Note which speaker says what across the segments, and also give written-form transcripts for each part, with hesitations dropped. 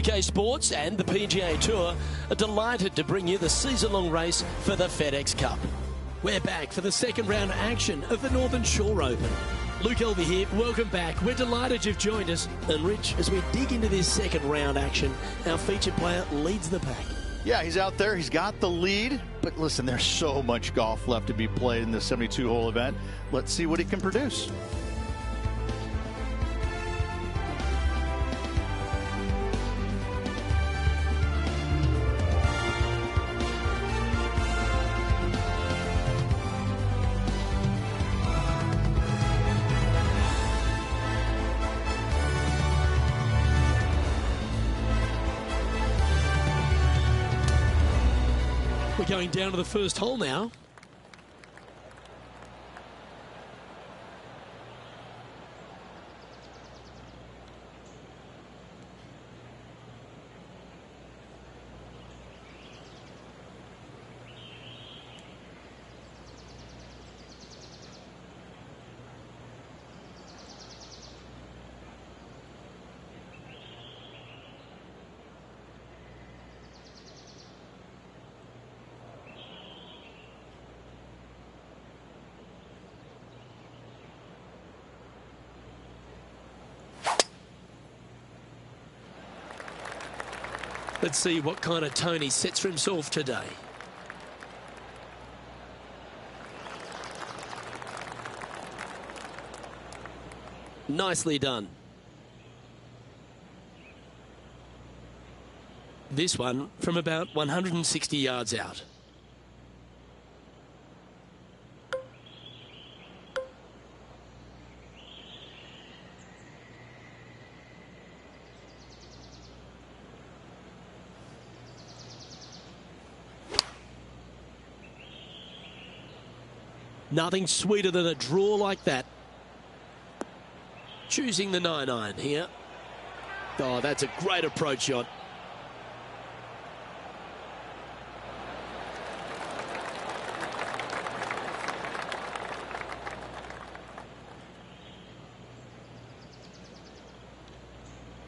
Speaker 1: 2K Sports and the PGA Tour are delighted to bring you the season-long race for the FedEx Cup. We're back for the second round action of the Northern Shore Open. Luke Elvey here, welcome back. We're delighted you've joined us. And Rich, as we dig into this second round action, our featured player leads the pack.
Speaker 2: Yeah, he's out there. He's got the lead. But listen, there's so much golf left to be played in this 72-hole event. Let's see what he can produce.
Speaker 1: We're going down to the first hole now. Let's see what kind of tone he sets for himself today. Nicely done. This one from about 160 yards out. Nothing sweeter than a draw like that. Choosing the 9-iron here. Oh, that's a great approach shot.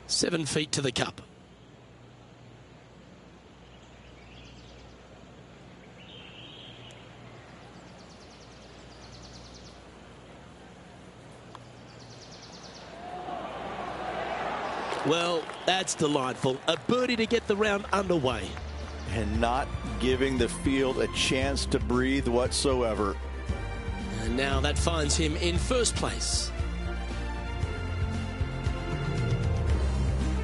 Speaker 1: Seven feet to the cup. Well, that's delightful. A birdie to get the round underway.
Speaker 2: And not giving the field a chance to breathe whatsoever.
Speaker 1: And now that finds him in first place.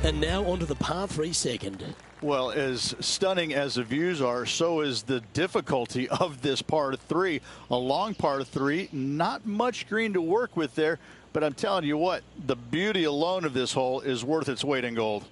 Speaker 1: And now onto the par 3 second.
Speaker 2: Well, as stunning as the views are, so is the difficulty of this par 3. A long par 3, not much green to work with there. But I'm telling you what, the beauty alone of this hole is worth its weight in gold.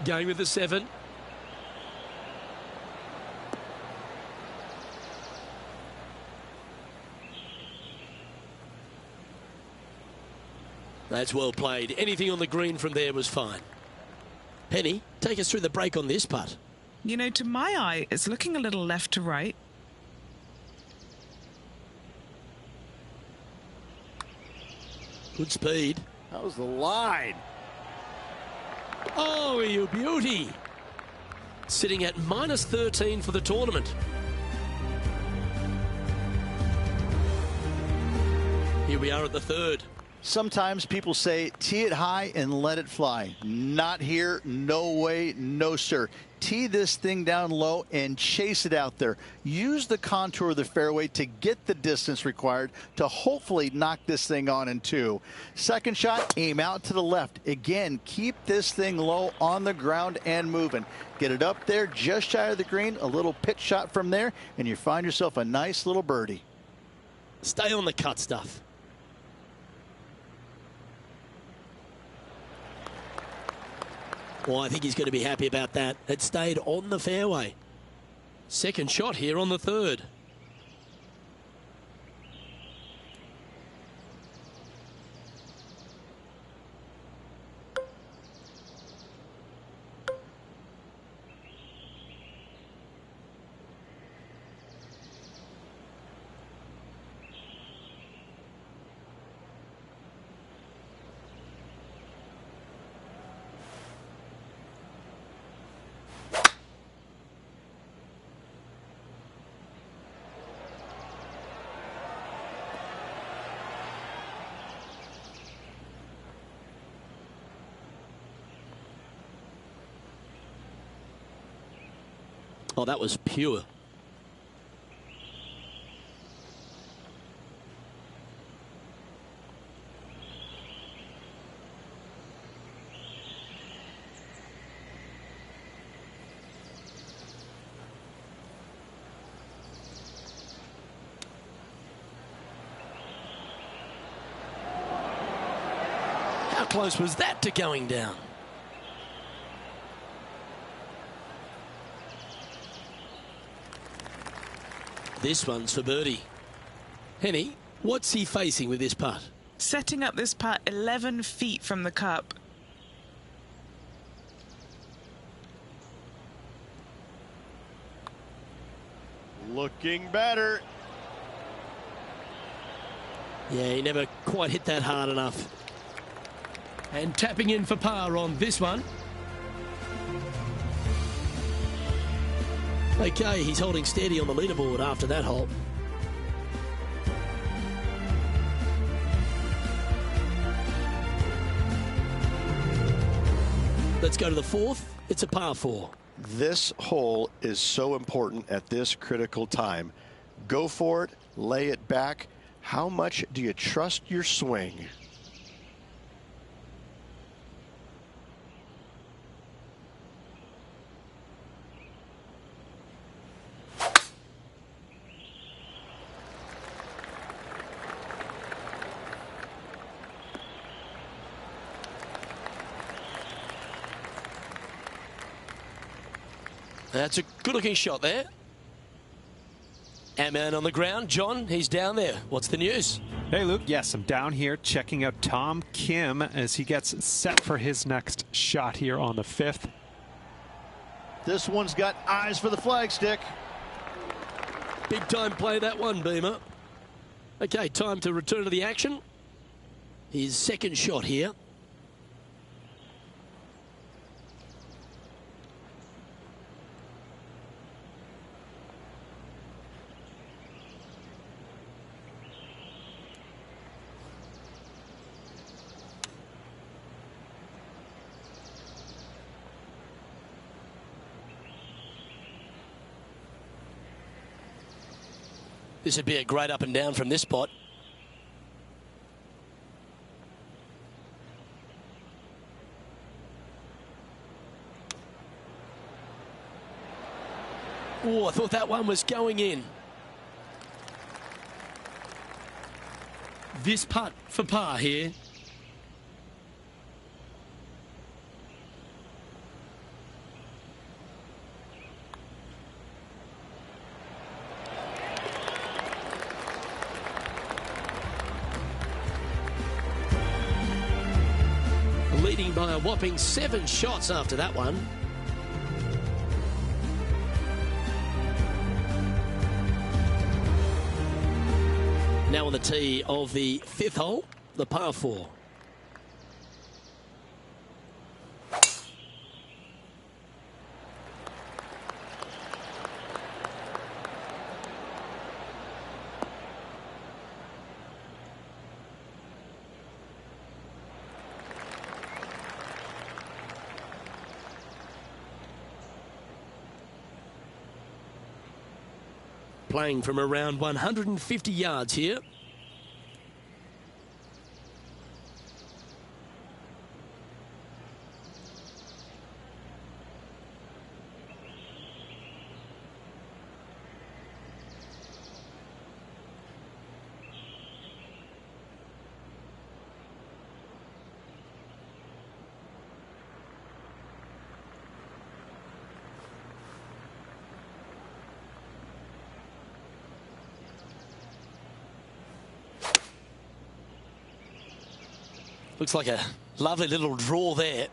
Speaker 1: Going with the 7. That's well played. Anything on the green from there was fine. Penny, take us through the break on this putt.
Speaker 3: You know, to my eye, it's looking a little left to right.
Speaker 1: Good speed.
Speaker 2: That was the line.
Speaker 1: Oh, you beauty. Sitting at -13 for the tournament. Here we are at the 3rd.
Speaker 2: Sometimes people say, tee it high and let it fly. Not here. No way. No, sir. Tee this thing down low and chase it out there. Use the contour of the fairway to get the distance required to hopefully knock this thing on in 2. Second shot, aim out to the left. Again, keep this thing low on the ground and moving. Get it up there just shy of the green, a little pitch shot from there, and you find yourself a nice little birdie.
Speaker 1: Stay on the cut stuff. Well, I think he's going to be happy about that. It stayed on the fairway. Second shot here on the 3rd. Oh, that was pure. How close was that to going down? This one's for birdie. Henny, what's he facing with this putt?
Speaker 3: Setting up this putt 11 feet from the cup.
Speaker 2: Looking better.
Speaker 1: Yeah, he never quite hit that hard enough. And tapping in for par on this one. Okay, he's holding steady on the leaderboard after that hole. Let's go to the 4th. It's a par 4.
Speaker 4: This hole is so important at this critical time. Go for it, lay it back. How much do you trust your swing?
Speaker 1: That's a good-looking shot there. Our man on the ground, John, he's down there. What's the news?
Speaker 5: Hey, Luke. Yes, I'm down here checking out Tom Kim as he gets set for his next shot here on the 5th.
Speaker 2: This one's got eyes for the flagstick.
Speaker 1: Big time play, that one, Beamer. Okay, time to return to the action. His second shot here. This would be a great up and down from this spot. Oh, I thought that one was going in. This putt for par here. leading by a whopping 7 shots after that one. Now on the tee of the 5th hole, the par 4. Playing from around 150 yards here. Looks like a lovely little draw there.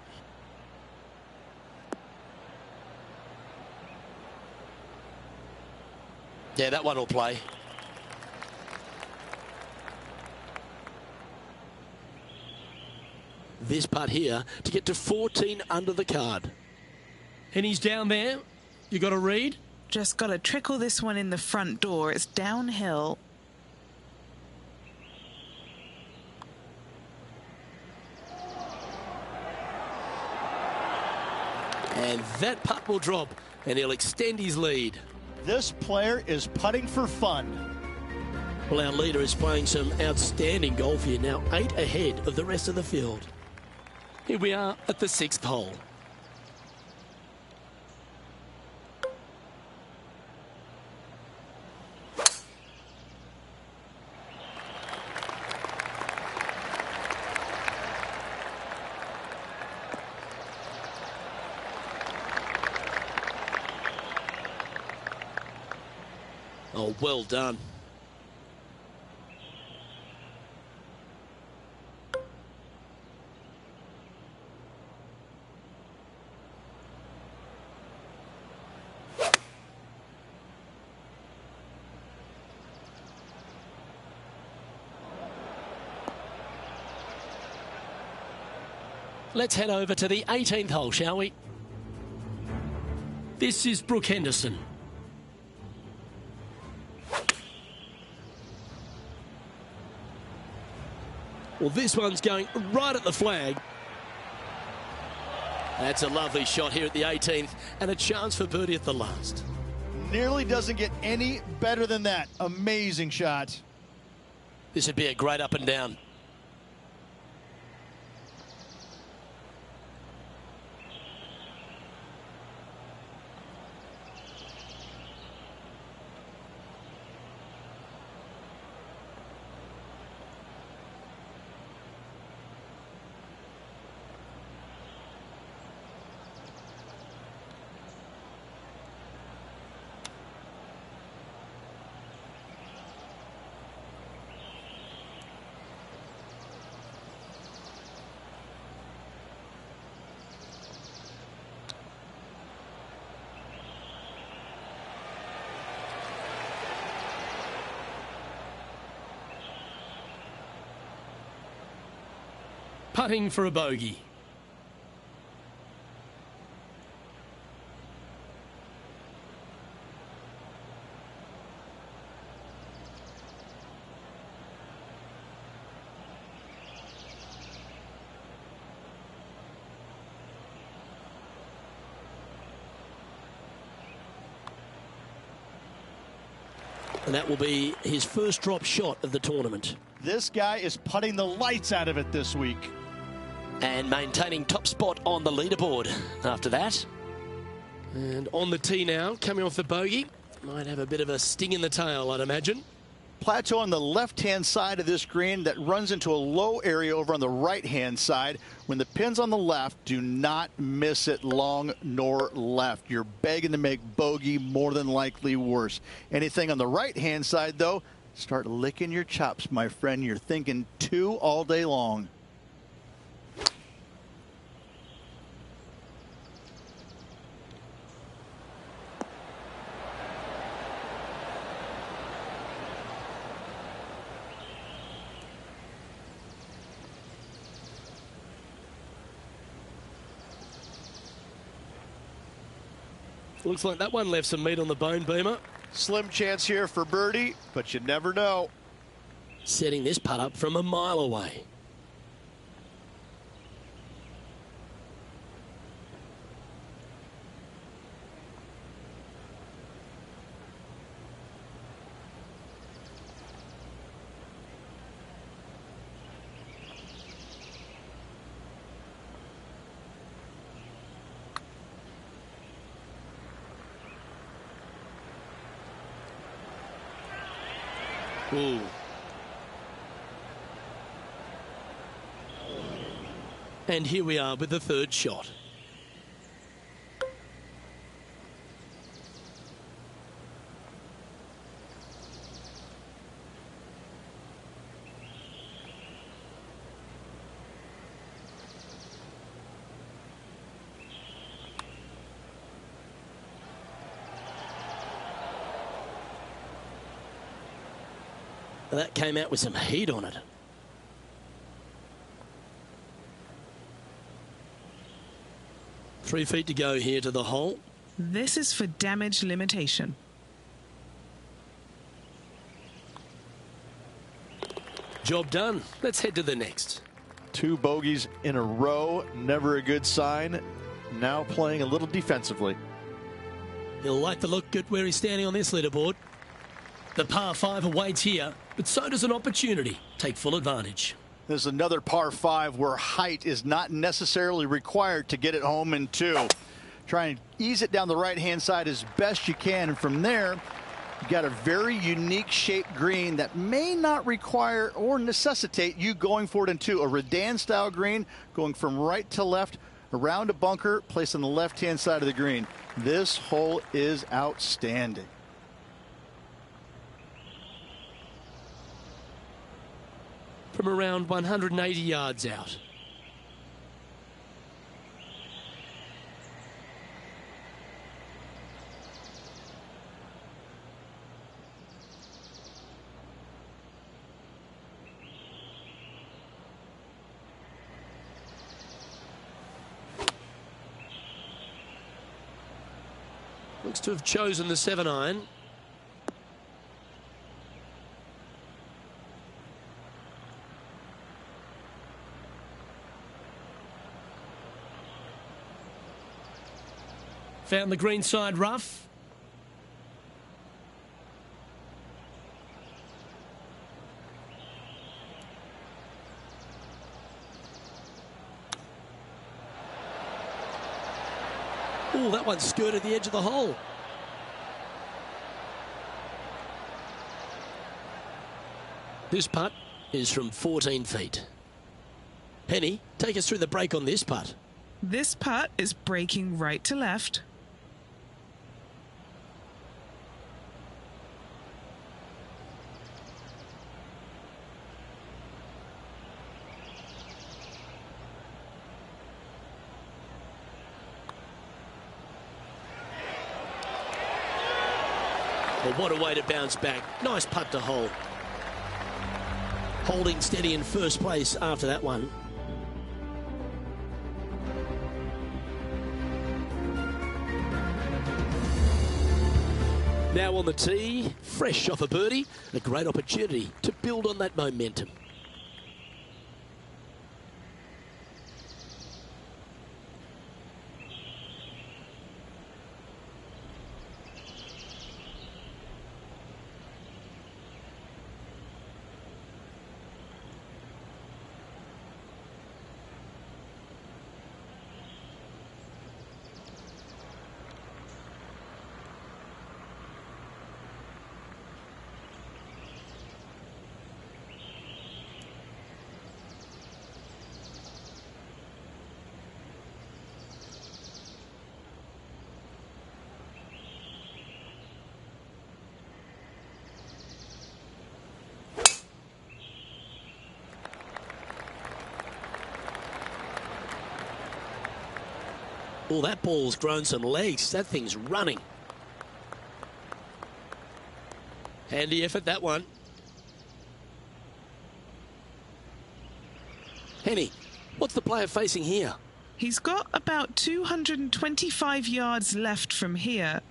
Speaker 1: Yeah, that one will play. This putt here to get to 14 under the card. And he's down there. You got to read?
Speaker 3: Just got to trickle this one in the front door. It's downhill.
Speaker 1: And that putt will drop, and he'll extend his lead.
Speaker 2: This player is putting for fun.
Speaker 1: Well, our leader is playing some outstanding golf here, now 8 ahead of the rest of the field. Here we are at the 6th hole. Oh, well done. Let's head over to the 18th hole, shall we? This is Brooke Henderson. Well, this one's going right at the flag. That's a lovely shot here at the 18th, and a chance for birdie at the last.
Speaker 2: Nearly doesn't get any better than that. Amazing shot.
Speaker 1: This would be a great up and down. Putting for a bogey. And that will be his first drop shot of the tournament.
Speaker 2: This guy is putting the lights out of it this week.
Speaker 1: And maintaining top spot on the leaderboard after that. And on the tee now, coming off the bogey. Might have a bit of a sting in the tail, I'd imagine.
Speaker 2: Plateau on the left-hand side of this green that runs into a low area over on the right-hand side. When the pin's on the left, do not miss it long nor left. You're begging to make bogey, more than likely worse. Anything on the right-hand side, though, start licking your chops, my friend. You're thinking 2 all day long.
Speaker 1: Looks like that one left some meat on the bone, Beamer.
Speaker 4: Slim chance here for birdie, but you never know.
Speaker 1: Setting this putt up from a mile away. Ooh. And here we are with the third shot. That came out with some heat on it. Three feet to go here to the hole.
Speaker 3: This is for damage limitation.
Speaker 1: Job done. Let's head to the next.
Speaker 2: 2 bogeys in a row, never a good sign. Now playing a little defensively.
Speaker 1: He'll like the look at where he's standing on this leaderboard. The par 5 awaits here, but so does an opportunity. Take full advantage.
Speaker 2: There's another par 5 where height is not necessarily required to get it home in 2. Try and ease it down the right-hand side as best you can. And from there, you got a very unique shaped green that may not require or necessitate you going for it in 2. A Redan-style green going from right to left around a bunker placed on the left-hand side of the green. This hole is outstanding.
Speaker 1: From around 180 yards out. Looks to have chosen the 7-iron. Found the green side rough. Oh, that one skirted the edge of the hole. This putt is from 14 feet. Penny, take us through the break on this putt.
Speaker 3: This putt is breaking right to left.
Speaker 1: Well, what a way to bounce back. Nice putt to hole. Holding steady in first place after that one. Now on the tee, fresh off a birdie, a great opportunity to build on that momentum. Oh, that ball's grown some legs. That thing's running. Handy effort, that one. Henny, what's the player facing here?
Speaker 3: He's got about 225 yards left from here.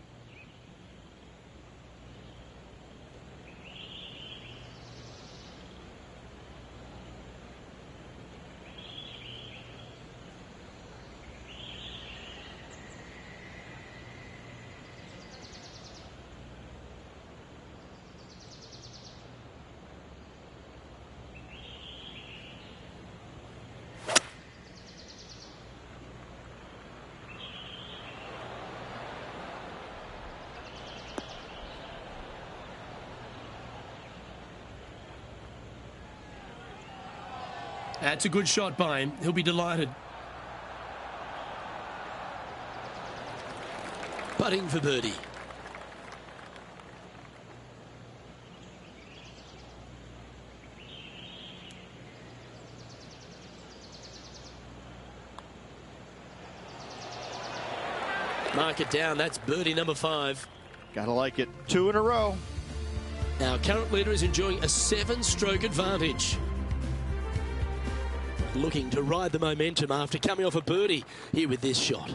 Speaker 1: That's a good shot by him. He'll be delighted. Putting for birdie. Mark it down. That's birdie number 5.
Speaker 2: Gotta like it. 2 in a row.
Speaker 1: Our current leader is enjoying a 7-stroke advantage. Looking to ride the momentum after coming off a birdie here with this shot.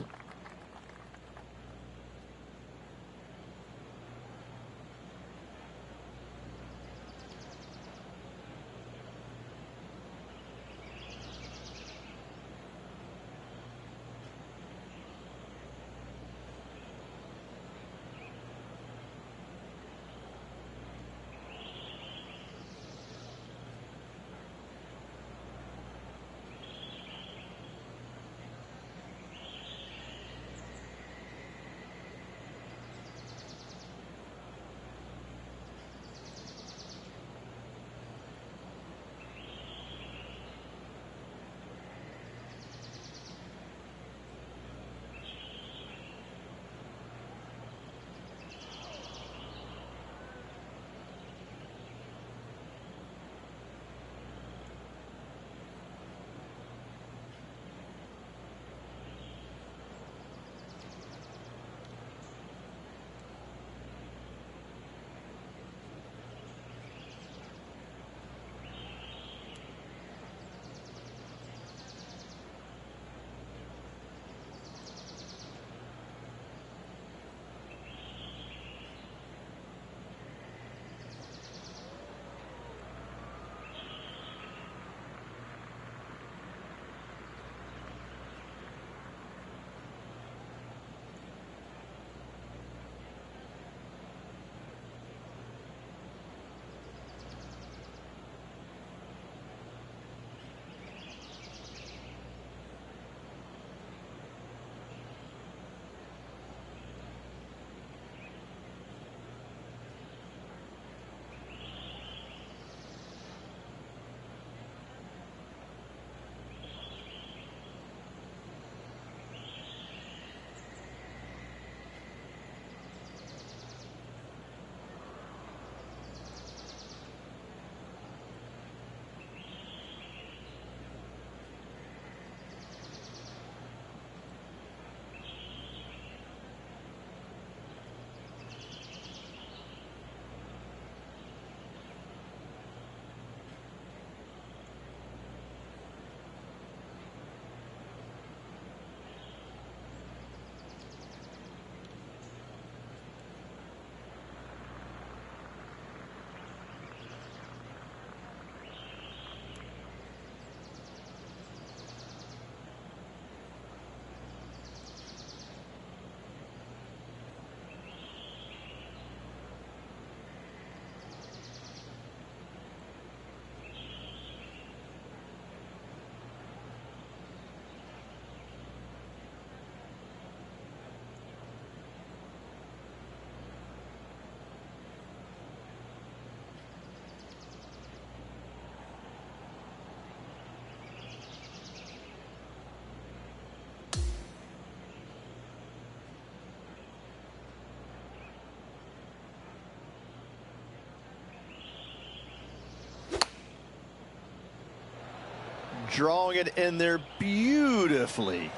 Speaker 2: Drawing it in there beautifully.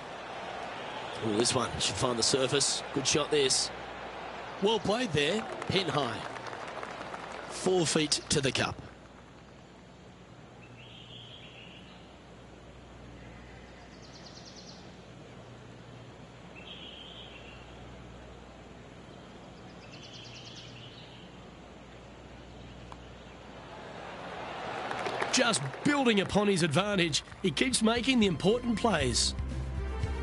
Speaker 1: Ooh, this one should find the surface. Good shot this. Well played there. Pin high. 4 feet to the cup. Just building upon his advantage, he keeps making the important plays.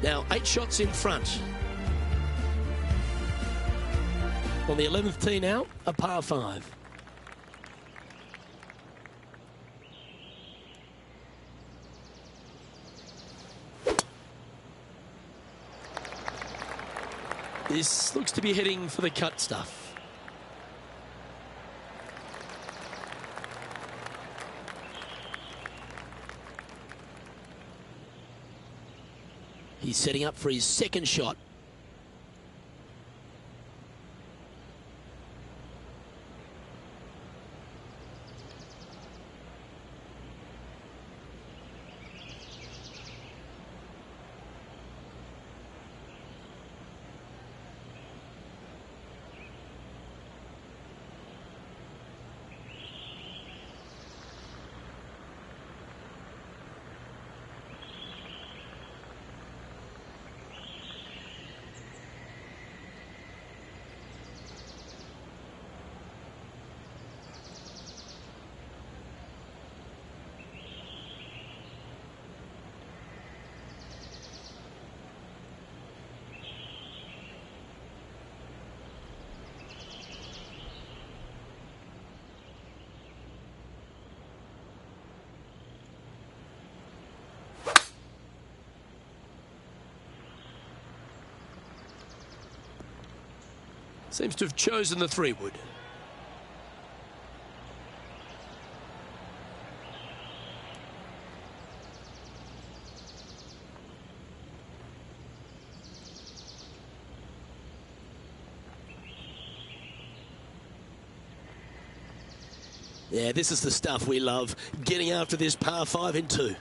Speaker 1: Now 8 shots in front. On the 11th tee now, a par 5. This looks to be heading for the cut stuff. He's setting up for his second shot. Seems to have chosen the 3-wood. Yeah, this is the stuff we love, getting after this par 5 in 2.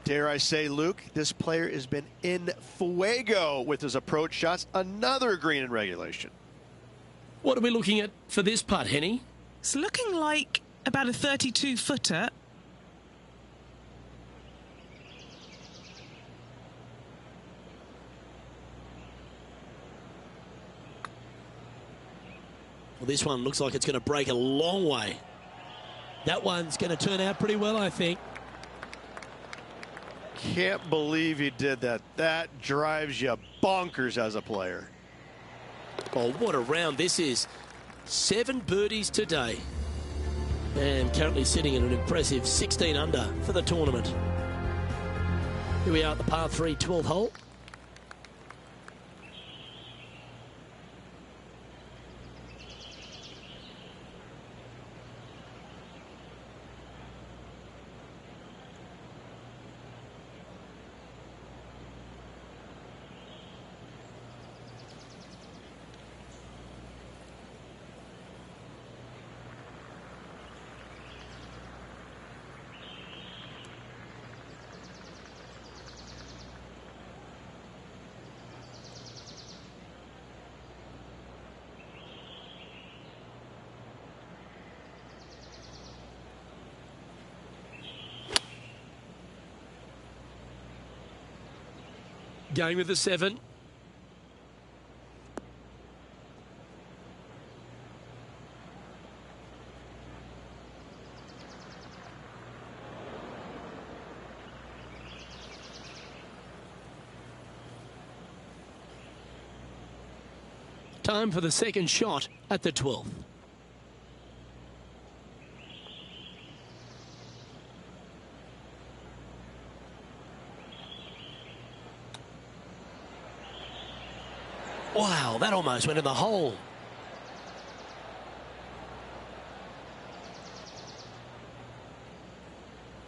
Speaker 4: Dare I say, Luke, this player has been in fuego with his approach shots. Another green in regulation.
Speaker 1: What are we looking at for this putt, Henny?
Speaker 3: It's looking like about a 32-footer.
Speaker 1: Well, this one looks like it's going to break a long way. That one's going to turn out pretty well, I think.
Speaker 4: Can't believe he did that. That drives you bonkers as a player.
Speaker 1: Oh, what a round this is. 7 birdies today. And currently sitting in an impressive 16 under for the tournament. Here we are at the par 3 12th hole. Going with the 7. Time for the second shot at the 12th. Wow, that almost went in the hole.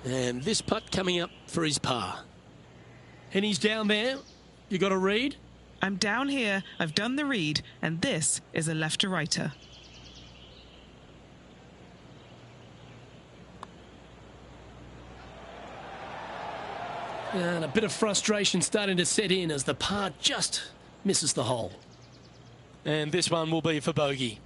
Speaker 1: And this putt coming up for his par. And he's down there. You got a read?
Speaker 3: I'm down here, I've done the read, and this is a left-to-righter.
Speaker 1: And a bit of frustration starting to set in as the par just misses the hole. And this one will be for bogey.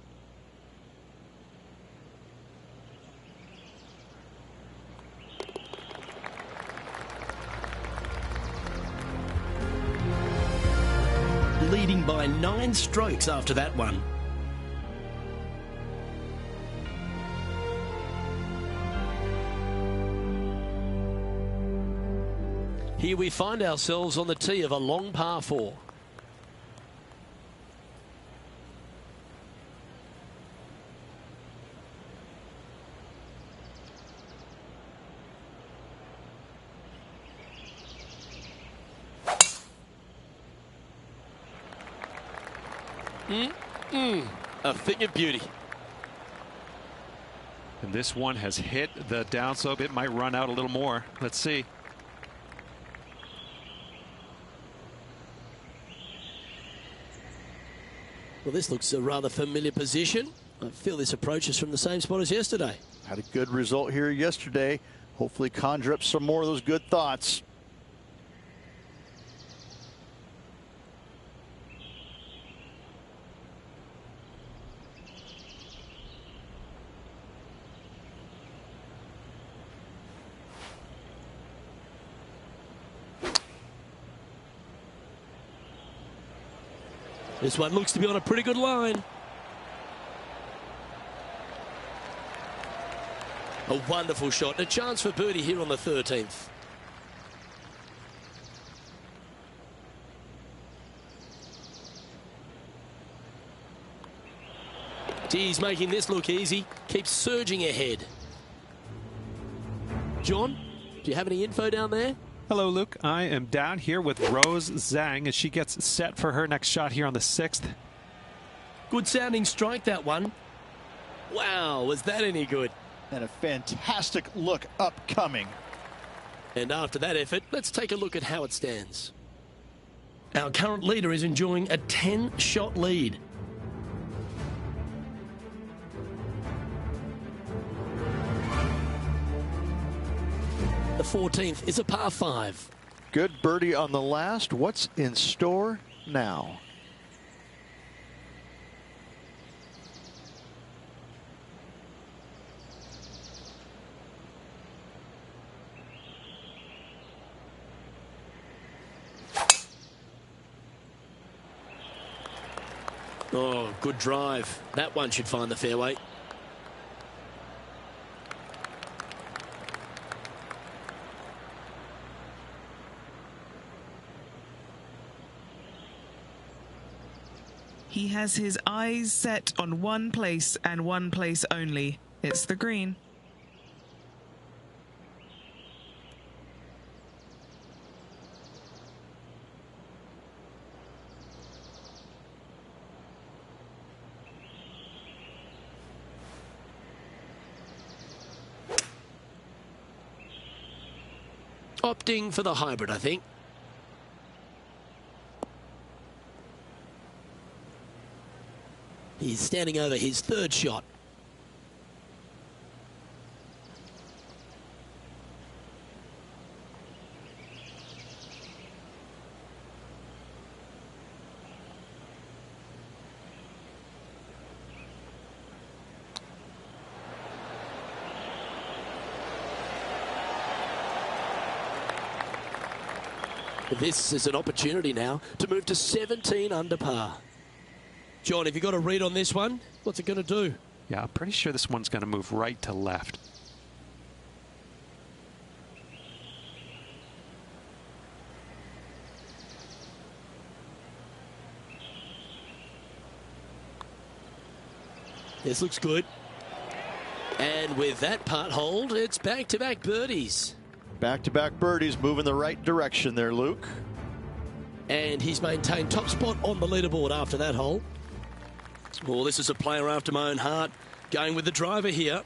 Speaker 1: Leading by 9 strokes after that one. Here we find ourselves on the tee of a long par 4. A thing of beauty.
Speaker 5: And this one has hit the downslope. It might run out a little more. Let's see.
Speaker 1: Well, this looks a rather familiar position. I feel this approach is from the same spot as yesterday.
Speaker 2: Had a good result here yesterday. Hopefully conjure up some more of those good thoughts.
Speaker 1: This one looks to be on a pretty good line. A wonderful shot and a chance for birdie here on the 13th. He's making this look easy. Keeps surging ahead. John, do you have any info down there?
Speaker 5: Hello, Luke. I am down here with Rose Zhang as she gets set for her next shot here on the 6th.
Speaker 1: Good sounding strike, that one. Wow, was that any good?
Speaker 2: And a fantastic look upcoming.
Speaker 1: And after that effort, let's take a look at how it stands. Our current leader is enjoying a 10-shot lead. The 14th is a par 5.
Speaker 2: Good birdie on the last. What's in store now?
Speaker 1: Oh, good drive. That one should find the fairway.
Speaker 3: He has his eyes set on one place and one place only. It's the green.
Speaker 1: Opting for the hybrid, I think. He's standing over his 3rd shot. This is an opportunity now to move to 17 under par. John, have you got a read on this one? What's it going to do?
Speaker 5: Yeah, I'm pretty sure this one's going to move right to left.
Speaker 1: This looks good. And with that putt hold, it's back-to-back birdies.
Speaker 2: Back-to-back birdies, moving the right direction there, Luke.
Speaker 1: And he's maintained top spot on the leaderboard after that hole. Well, this is a player after my own heart, going with the driver here.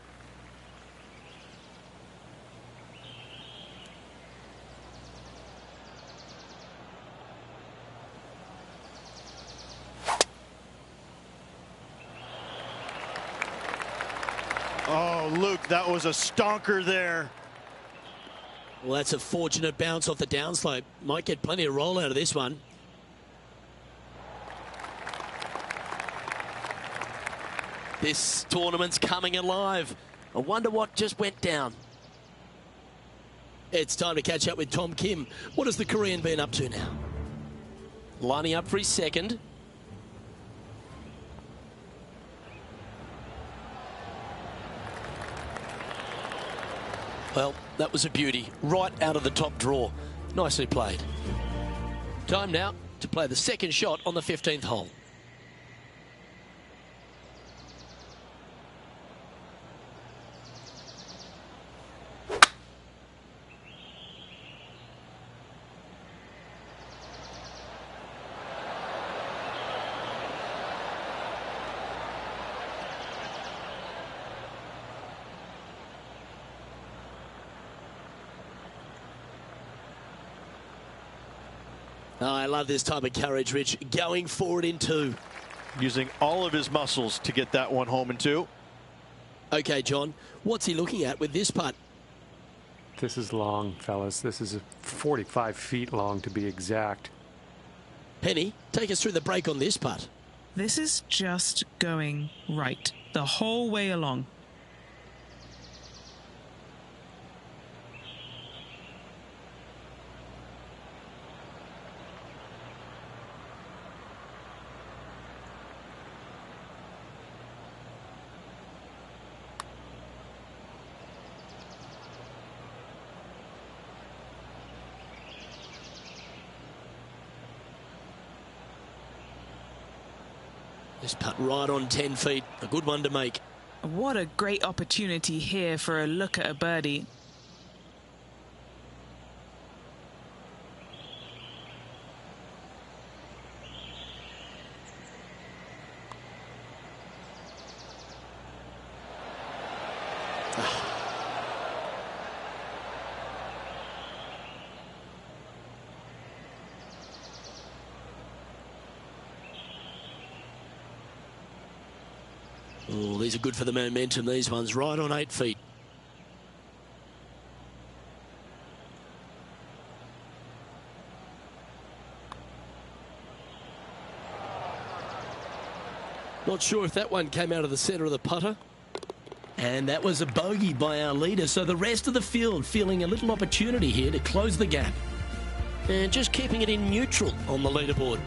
Speaker 2: Oh, Luke, that was a stonker there.
Speaker 1: Well, that's a fortunate bounce off the downslope. Might get plenty of roll out of this one. This tournament's coming alive. I wonder what just went down. It's time to catch up with Tom Kim. What has the Korean been up to now? Lining up for his 2nd. Well, that was a beauty. Right out of the top draw. Nicely played. Time now to play the second shot on the 15th hole. Oh, I love this type of courage, Rich. Going forward in two.
Speaker 2: Using all of his muscles to get that one home in two.
Speaker 1: Okay, John, what's he looking at with this putt?
Speaker 5: This is long, fellas. This is 45 feet long to be exact.
Speaker 1: Penny, take us through the break on this putt.
Speaker 3: This is just going right the whole way along.
Speaker 1: This putt right on 10 feet. A good one to make.
Speaker 3: What a great opportunity here for a look at a birdie.
Speaker 1: Oh, these are good for the momentum, these ones, right on 8 feet. Not sure if that one came out of the centre of the putter. And that was a bogey by our leader. So the rest of the field feeling a little opportunity here to close the gap. And just keeping it in neutral on the leaderboard.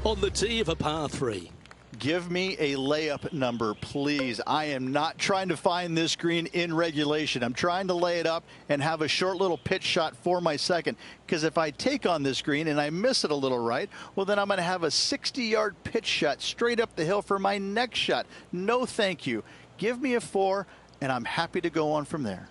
Speaker 1: On the tee of a par 3.
Speaker 2: Give me a layup number, please. I am not trying to find this green in regulation. I'm trying to lay it up and have a short little pitch shot for my second. Because if I take on this green and I miss it a little right, well, then I'm going to have a 60-yard pitch shot straight up the hill for my next shot. No, thank you. Give me a 4, and I'm happy to go on from there.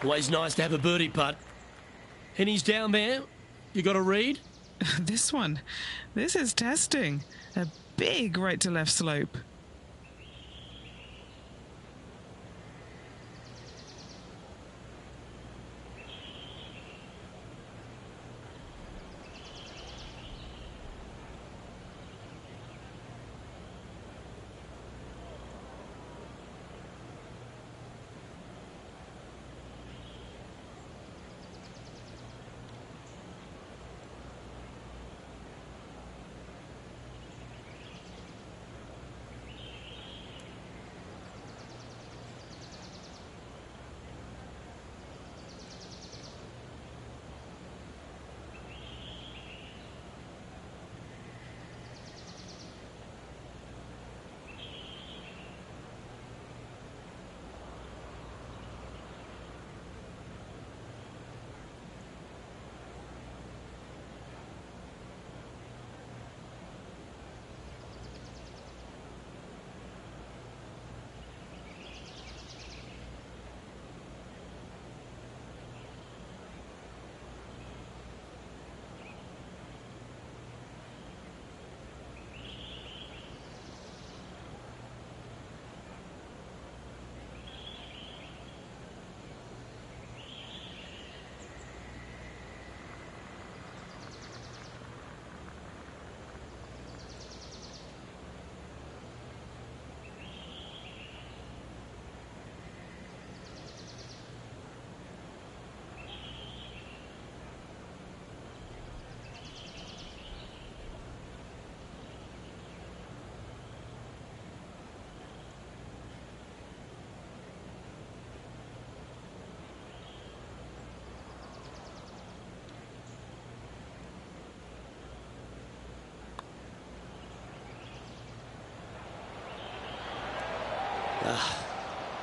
Speaker 1: Always nice to have a birdie putt. And he's down there. You got a read?
Speaker 3: This one. This is testing. A big right to left slope.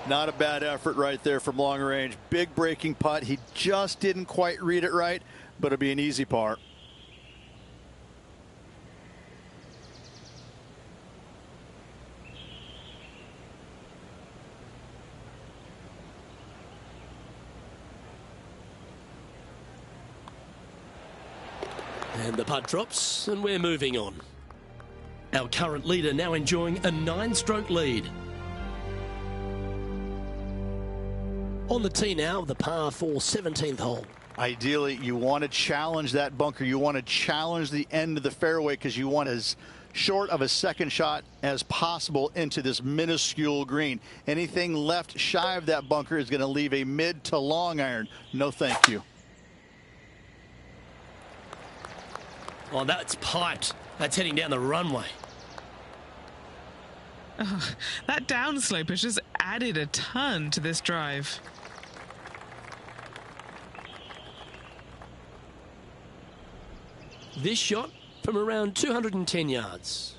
Speaker 2: Not a bad effort right there from long range. Big breaking putt. He just didn't quite read it right, but it'll be an easy par.
Speaker 1: And the putt drops, and we're moving on. Our current leader now enjoying a 9-stroke lead. On the tee now, the par 4 17th hole.
Speaker 2: Ideally, you want to challenge that bunker. You want to challenge the end of the fairway because you want as short of a second shot as possible into this minuscule green. Anything left shy of that bunker is going to leave a mid to long iron. No thank you.
Speaker 1: Oh, that's piped. That's heading down the runway.
Speaker 3: Oh, that downslope has just added a ton to this drive.
Speaker 1: This shot from around 210 yards.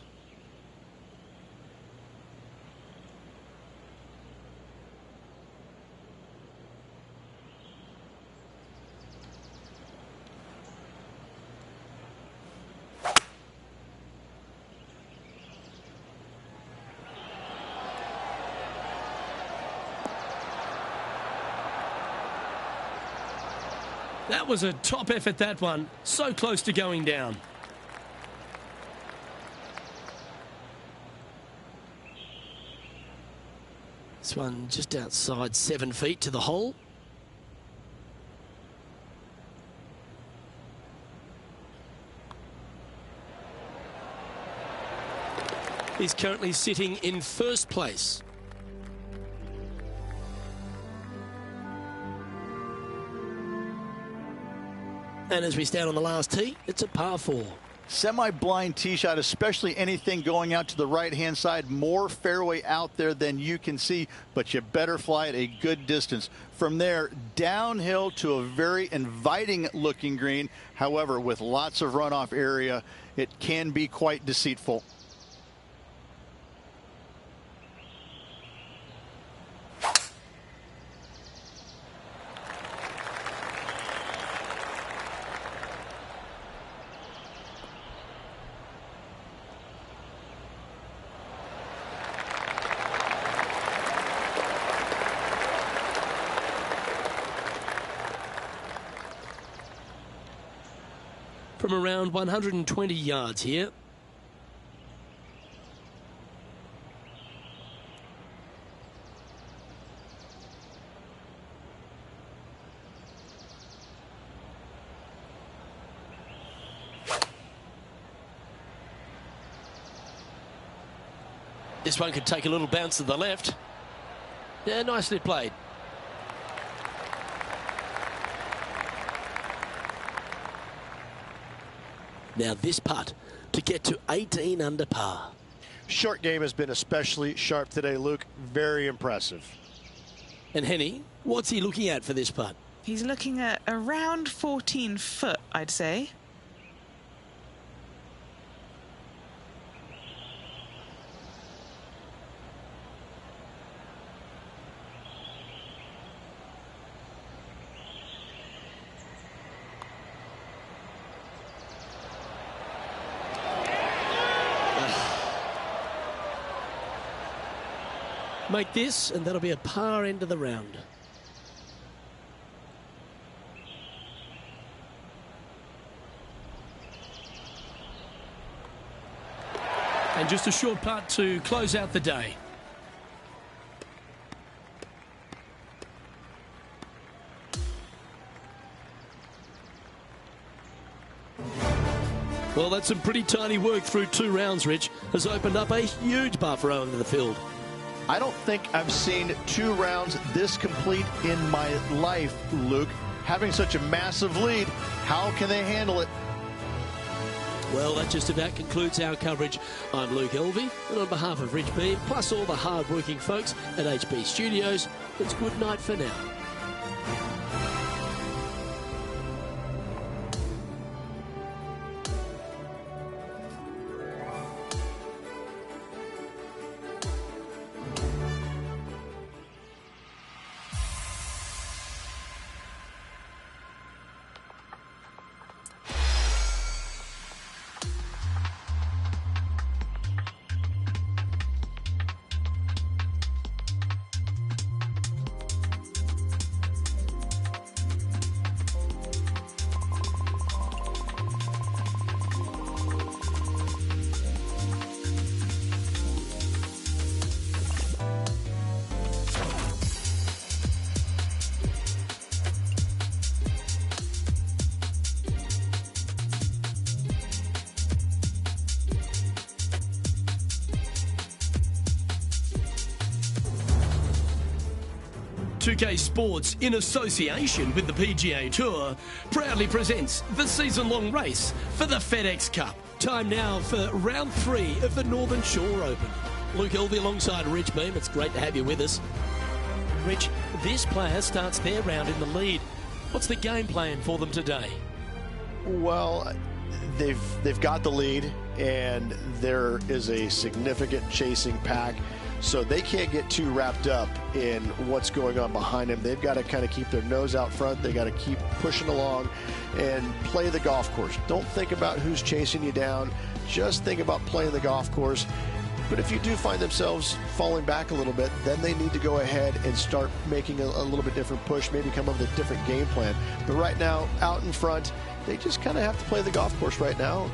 Speaker 1: That was a top effort, that one. So close to going down. This one just outside 7 feet to the hole. He's currently sitting in first place. And as we stand on the last tee, it's a par 4.
Speaker 2: Semi-blind tee shot, especially anything going out to the right-hand side. More fairway out there than you can see, but you better fly it a good distance. From there, downhill to a very inviting-looking green. However, with lots of runoff area, it can be quite deceitful.
Speaker 1: From around 120 yards here. This one could take a little bounce to the left. Yeah, nicely played. Now this putt to get to 18 under par.
Speaker 4: Short game has been especially sharp today, Luke. Very impressive.
Speaker 1: And Henny, what's he looking at for this putt?
Speaker 3: He's looking at around 14 foot, I'd say.
Speaker 1: Make this, and that'll be a par end of the round. And just a short putt to close out the day. Well, that's some pretty tiny work through 2 rounds, Rich. Has opened up a huge buffer over the field.
Speaker 2: I don't think I've seen 2 rounds this complete in my life, Luke. Having such a massive lead, how can they handle it?
Speaker 1: Well, that just about concludes our coverage. I'm Luke Elvey, and on behalf of Rich Beam, plus all the hard-working folks at HB Studios, it's good night for now. 2K Sports, in association with the PGA Tour, proudly presents the season-long race for the FedEx Cup. Time now for round 3 of the Northern Shore Open. Luke Elvey alongside Rich Beam. It's great to have you with us. Rich, this player starts their round in the lead. What's the game plan for them today?
Speaker 4: Well, they've got the lead, and there is a significant chasing pack, so they can't get too wrapped up in what's going on behind them. They've got to kind of keep their nose out front. They got to keep pushing along and play the golf course. Don't think about who's chasing you down. Just think about playing the golf course. But if you do find themselves falling back a little bit, then they need to go ahead and start making a little bit different push, maybe come up with a different game plan. But right now, out in front, they just kind of have to play the golf course right now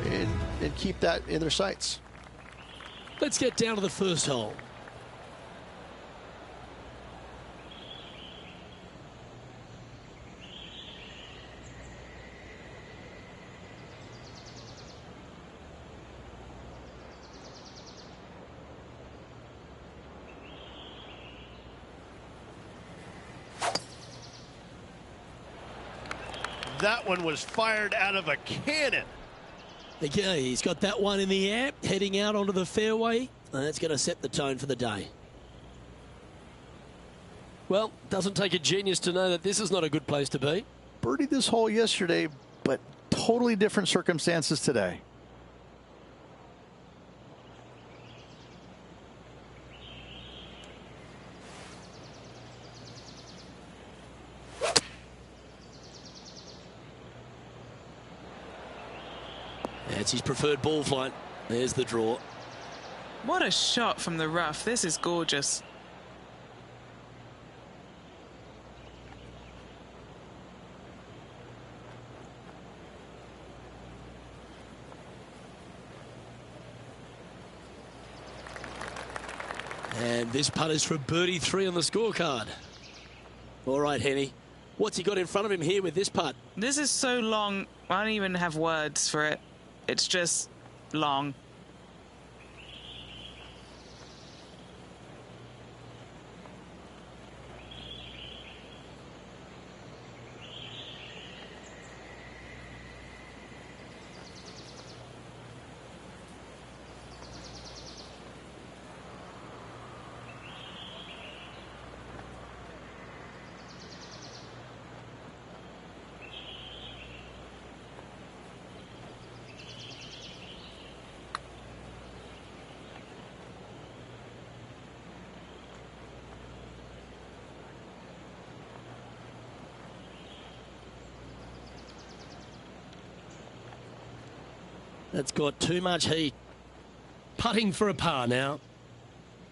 Speaker 4: and keep that in their sights.
Speaker 1: Let's get down to the first hole.
Speaker 4: That one was fired out of a cannon.
Speaker 1: Okay, he's got that one in the air, heading out onto the fairway, and that's going to set the tone for the day. Well, doesn't take a genius to know that this is not a good place to be.
Speaker 2: Birdied this hole yesterday, but totally different circumstances today.
Speaker 1: That's his preferred ball flight. There's the draw.
Speaker 3: What a shot from the rough. This is gorgeous.
Speaker 1: And this putt is for birdie 3 on the scorecard. All right, Henny. What's he got in front of him here with this putt?
Speaker 3: This is so long, I don't even have words for it. It's just long.
Speaker 1: That's got too much heat. Putting for a par now.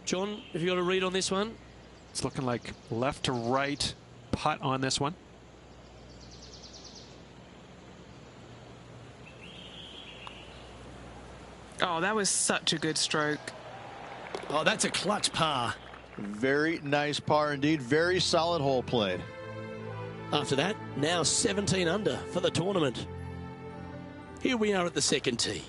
Speaker 1: John, have you got a read on this one?
Speaker 5: It's looking like left to right putt on this one.
Speaker 3: Oh, that was such a good stroke.
Speaker 1: Oh, that's a clutch par.
Speaker 2: Very nice par indeed. Very solid hole played.
Speaker 1: After that, now 17 under for the tournament. Here we are at the second tee.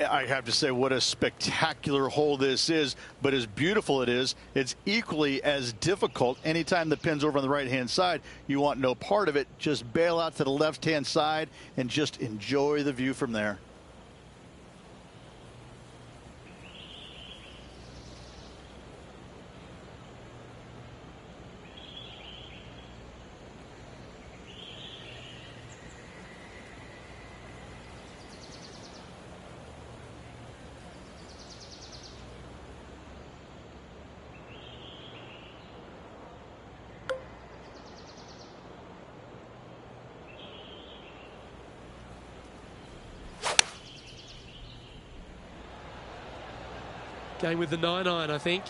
Speaker 2: I have to say, what a spectacular hole this is, but as beautiful it is, it's equally as difficult. Anytime the pin's over on the right-hand side, you want no part of it. Just bail out to the left-hand side and just enjoy the view from there.
Speaker 1: Going with the 9-iron, I think.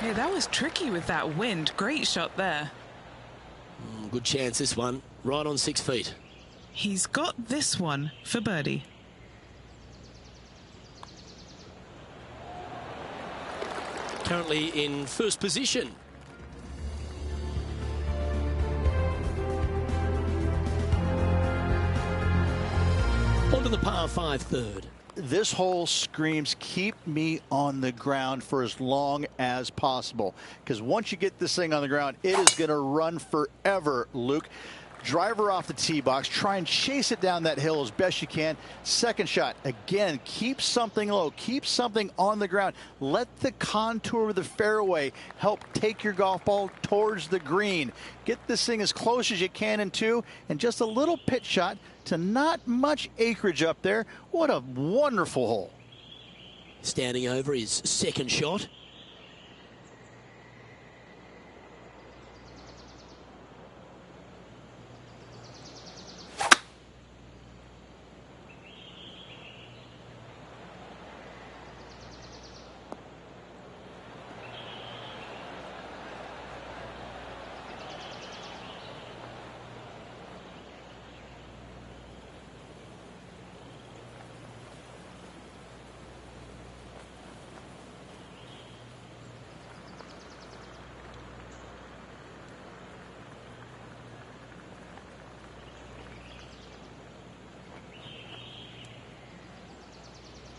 Speaker 3: Yeah, that was tricky with that wind. Great shot there.
Speaker 1: Good chance this one. Right on 6 feet.
Speaker 3: He's got this one for birdie.
Speaker 1: Currently in first position. On to the par 5 third.
Speaker 2: this hole screams, keep me on the ground for as long as possible. Because once you get this thing on the ground, it is going to run forever, Luke. Driver off the tee box. Try and chase it down that hill as best you can. Second shot. Again, keep something low. Keep something on the ground. Let the contour of the fairway help take your golf ball towards the green. Get this thing as close as you can in two, and just a little pitch shot to not much acreage up there. What a wonderful hole.
Speaker 1: Standing over his second shot.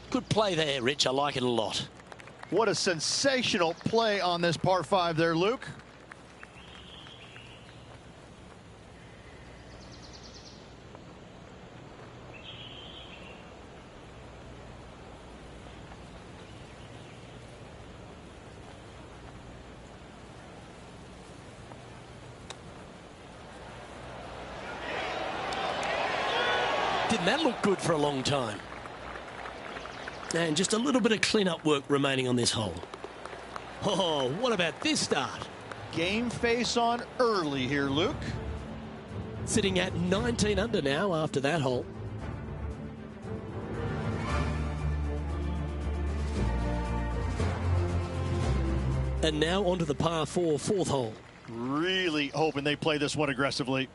Speaker 1: Good play there, Rich. I like it a lot.
Speaker 2: What a sensational play on this par 5 there, Luke.
Speaker 1: Didn't that look good for a long time? And just a little bit of clean-up work remaining on this hole. Oh, what about this start?
Speaker 2: Game face on early here, Luke.
Speaker 1: Sitting at 19 under now after that hole. And now onto the par 4 fourth hole.
Speaker 2: Really hoping they play this one aggressively.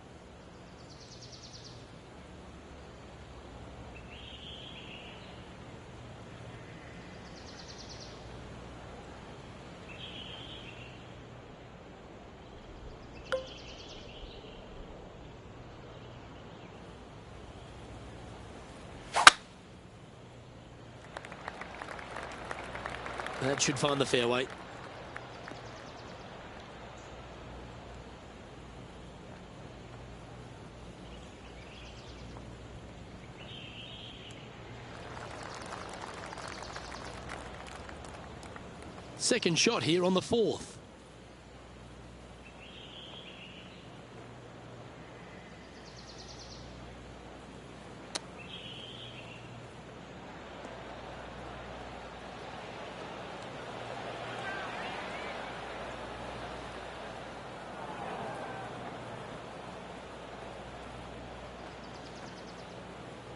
Speaker 1: That should find the fairway. Second shot here on the fourth.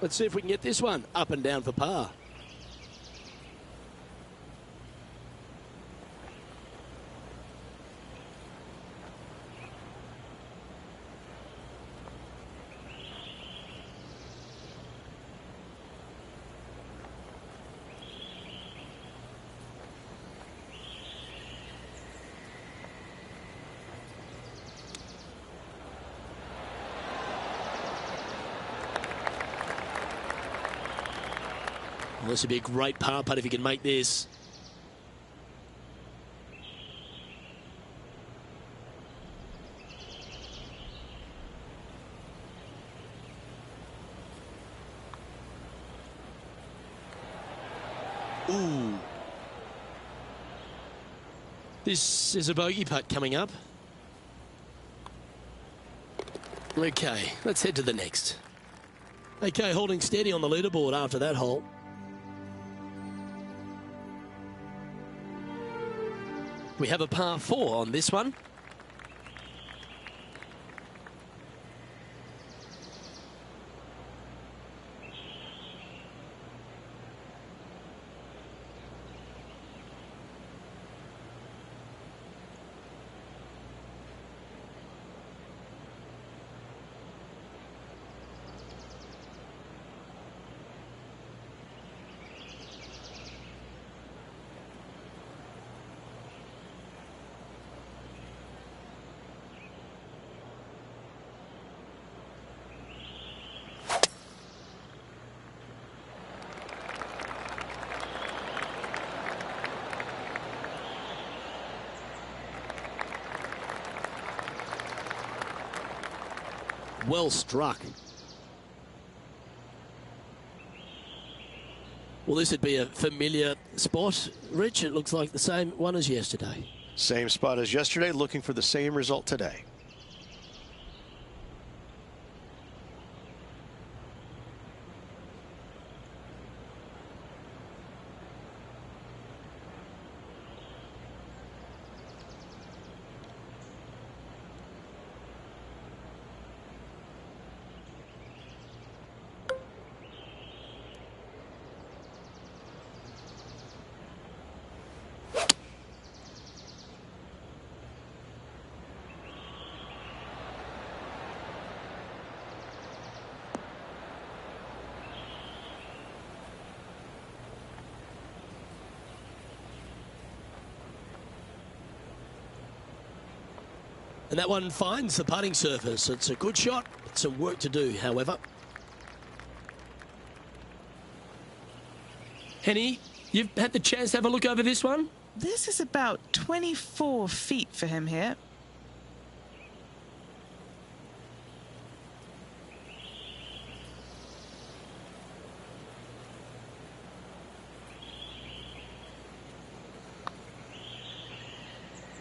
Speaker 1: Let's see if we can get this one up and down for par. Well, this would be a great par putt if he can make this. Ooh. This is a bogey putt coming up. Okay, let's head to the next. Okay, holding steady on the leaderboard after that hole. We have a par 4 on this one. well struck. Well, this would be a familiar spot, Rich. It looks like the same one as yesterday.
Speaker 4: Same spot as yesterday, looking for the same result today.
Speaker 1: And that one finds the putting surface. It's a good shot. Some work to do, however. Henny, you've had the chance to have a look over this one?
Speaker 3: This is about 24 feet for him here.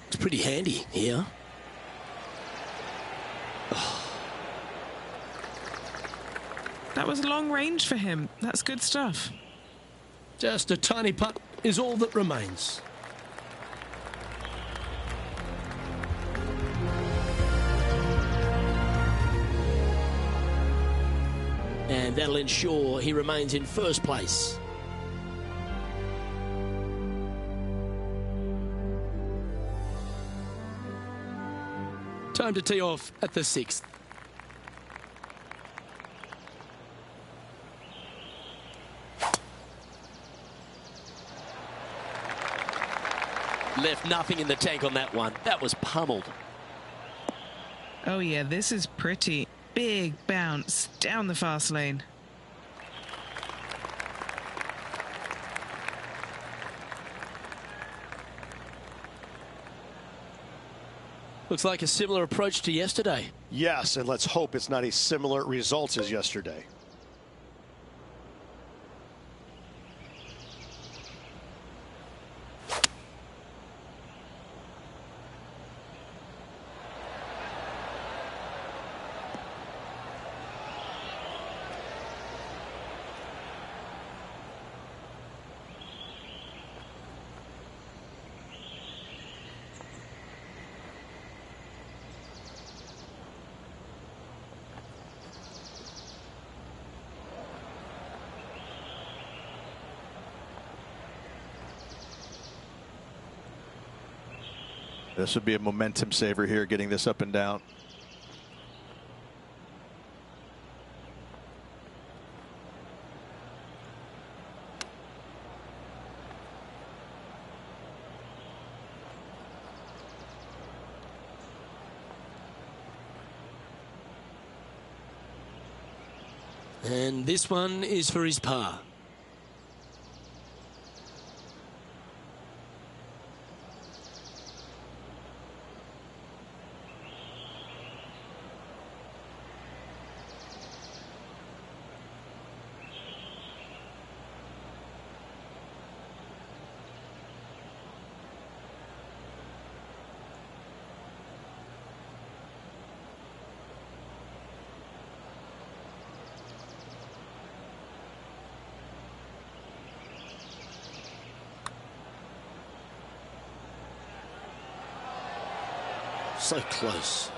Speaker 1: It's pretty handy here.
Speaker 3: That was long range for him. That's good stuff.
Speaker 1: Just a tiny putt is all that remains. And that'll ensure he remains in first place. Time to tee off at the 6th. Left nothing in the tank on that one. That was pummeled.
Speaker 3: Oh yeah, this is pretty. Big bounce down the fast lane.
Speaker 1: Looks like a similar approach to yesterday.
Speaker 4: Yes, and let's hope it's not a similar results as yesterday.
Speaker 2: This would be a momentum saver here, getting this up and down.
Speaker 1: And this one is for his par. So close.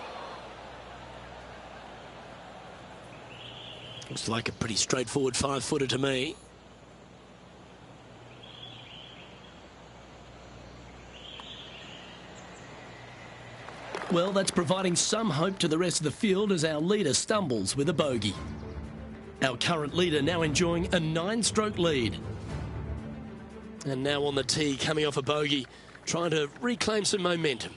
Speaker 1: Looks like a pretty straightforward 5-footer to me. Well, that's providing some hope to the rest of the field as our leader stumbles with a bogey. Our current leader now enjoying a 9-stroke lead. And now on the tee, coming off a bogey, trying to reclaim some momentum.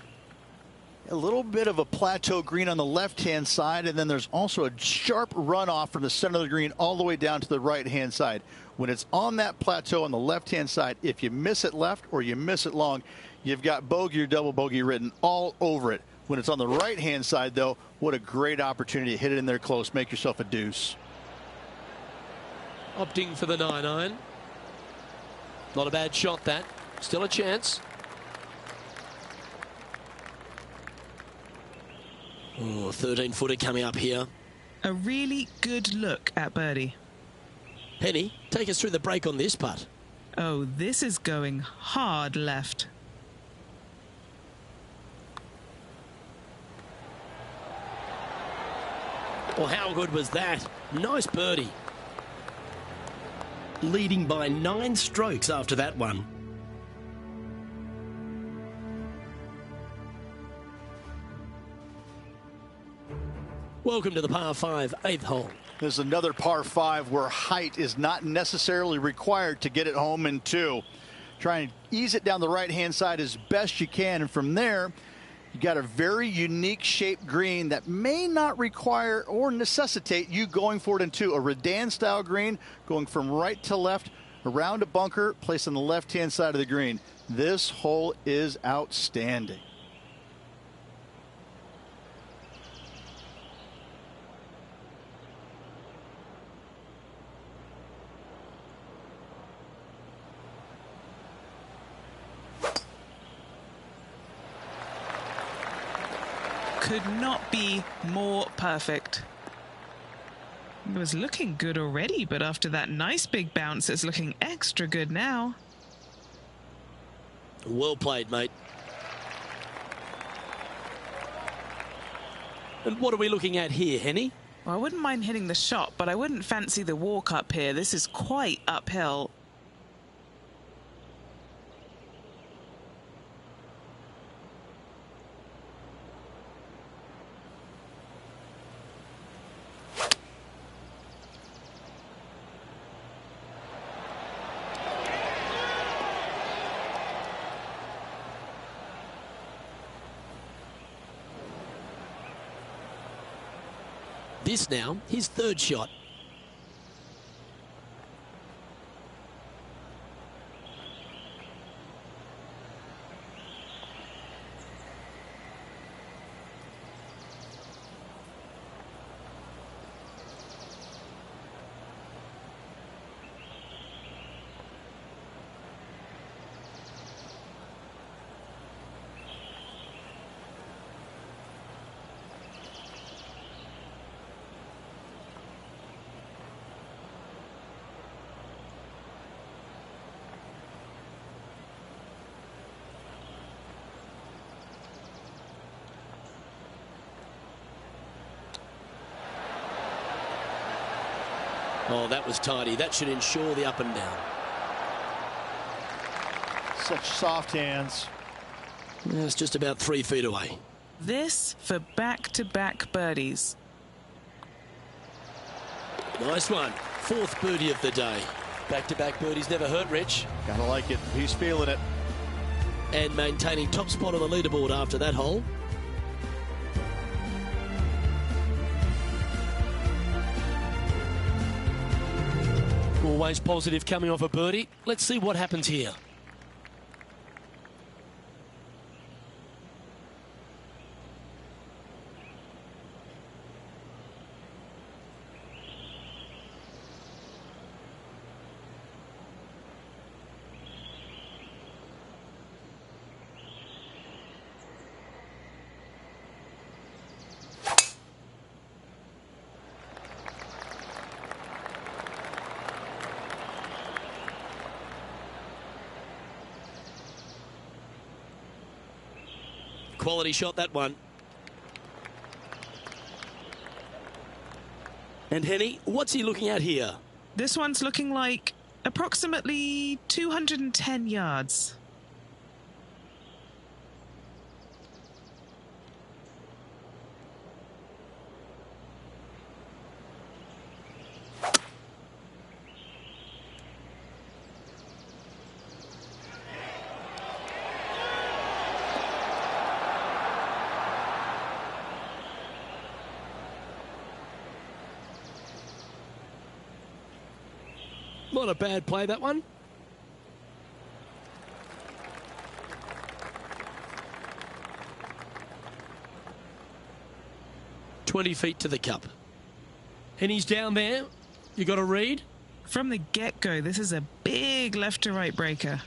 Speaker 2: A little bit of a plateau green on the left-hand side, and then there's also a sharp runoff from the center of the green all the way down to the right-hand side. When it's on that plateau on the left-hand side, if you miss it left or you miss it long, you've got bogey or double bogey written all over it. When it's on the right-hand side, though, what a great opportunity to hit it in there close, make yourself a deuce.
Speaker 1: Opting for the 9-iron. Not a bad shot, that. Still a chance. Oh, 13-footer coming up here.
Speaker 3: A really good look at birdie.
Speaker 1: Henny, take us through the break on this putt.
Speaker 3: Oh, this is going hard left.
Speaker 1: Well, how good was that? Nice birdie. Leading by 9 strokes after that one. Welcome to the par 5 8th hole.
Speaker 2: There's another par 5 where height is not necessarily required to get it home in 2. Try and ease it down the right-hand side as best you can, and from there, you got a very unique shaped green that may not require or necessitate you going for it in 2. A Redan-style green going from right to left around a bunker placed on the left-hand side of the green. This hole is outstanding.
Speaker 3: Could not be more perfect. It was looking good already, but after that nice big bounce, it's looking extra good now.
Speaker 1: Well played, mate. And what are we looking at here, Henny?
Speaker 3: Well, I wouldn't mind hitting the shot, but I wouldn't fancy the walk up here. This is quite uphill.
Speaker 1: This now, his 3rd shot. Oh, that was tidy. That should ensure the up and down.
Speaker 2: Such soft hands.
Speaker 1: It's just about 3 feet away.
Speaker 3: This for back-to-back birdies.
Speaker 1: Nice one. 4th birdie of the day. Back-to-back birdies never hurt, Rich.
Speaker 2: Gotta like it. He's feeling it.
Speaker 1: And maintaining top spot on the leaderboard after that hole. Always positive coming off a birdie. Let's see what happens here. Quality shot, that one. And Henny, what's he looking at here?
Speaker 3: This one's looking like approximately 210 yards.
Speaker 1: Not a bad play, that one. 20 feet to the cup. And he's down there. You got a read?
Speaker 3: From the get-go, this is a big left-to-right breaker.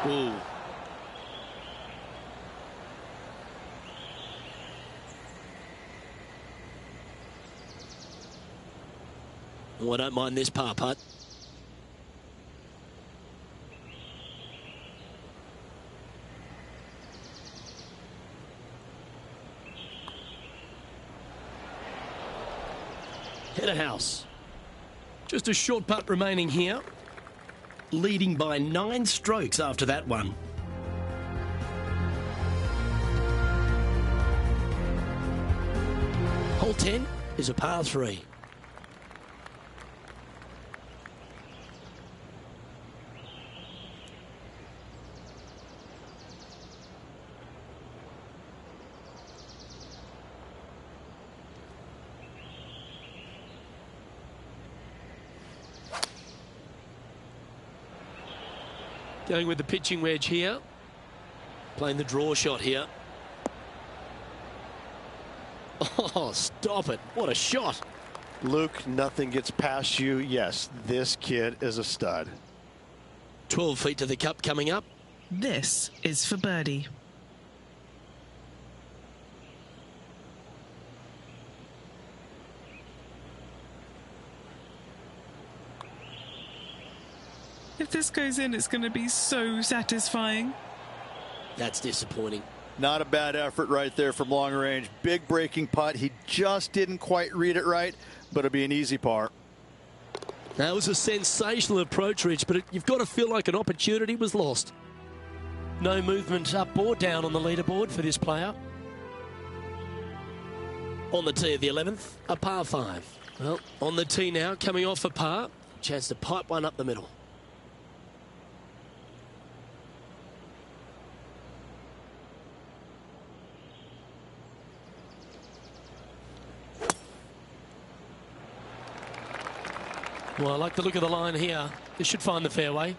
Speaker 1: Ooh. Oh, I don't mind this par putt. Header house. Just a short putt remaining here. Leading by 9 strokes after that one. Hole 10 is a par 3. Going with the pitching wedge here. Playing the draw shot here. Oh, stop it. What a shot.
Speaker 4: Luke, nothing gets past you. Yes, this kid is a stud.
Speaker 1: 12 feet to the cup coming up.
Speaker 3: This is for birdie. If this goes in, it's going to be so satisfying.
Speaker 1: That's disappointing.
Speaker 2: Not a bad effort right there from long range. Big breaking putt. He just didn't quite read it right, but it'll be an easy par.
Speaker 1: That was a sensational approach, Rich, but you've got to feel like an opportunity was lost. No movement up or down on the leaderboard for this player. On the tee of the 11th, a par 5. Well, on the tee now, coming off a par. Chance to pipe one up the middle. Well, I like the look of the line here. This should find the fairway.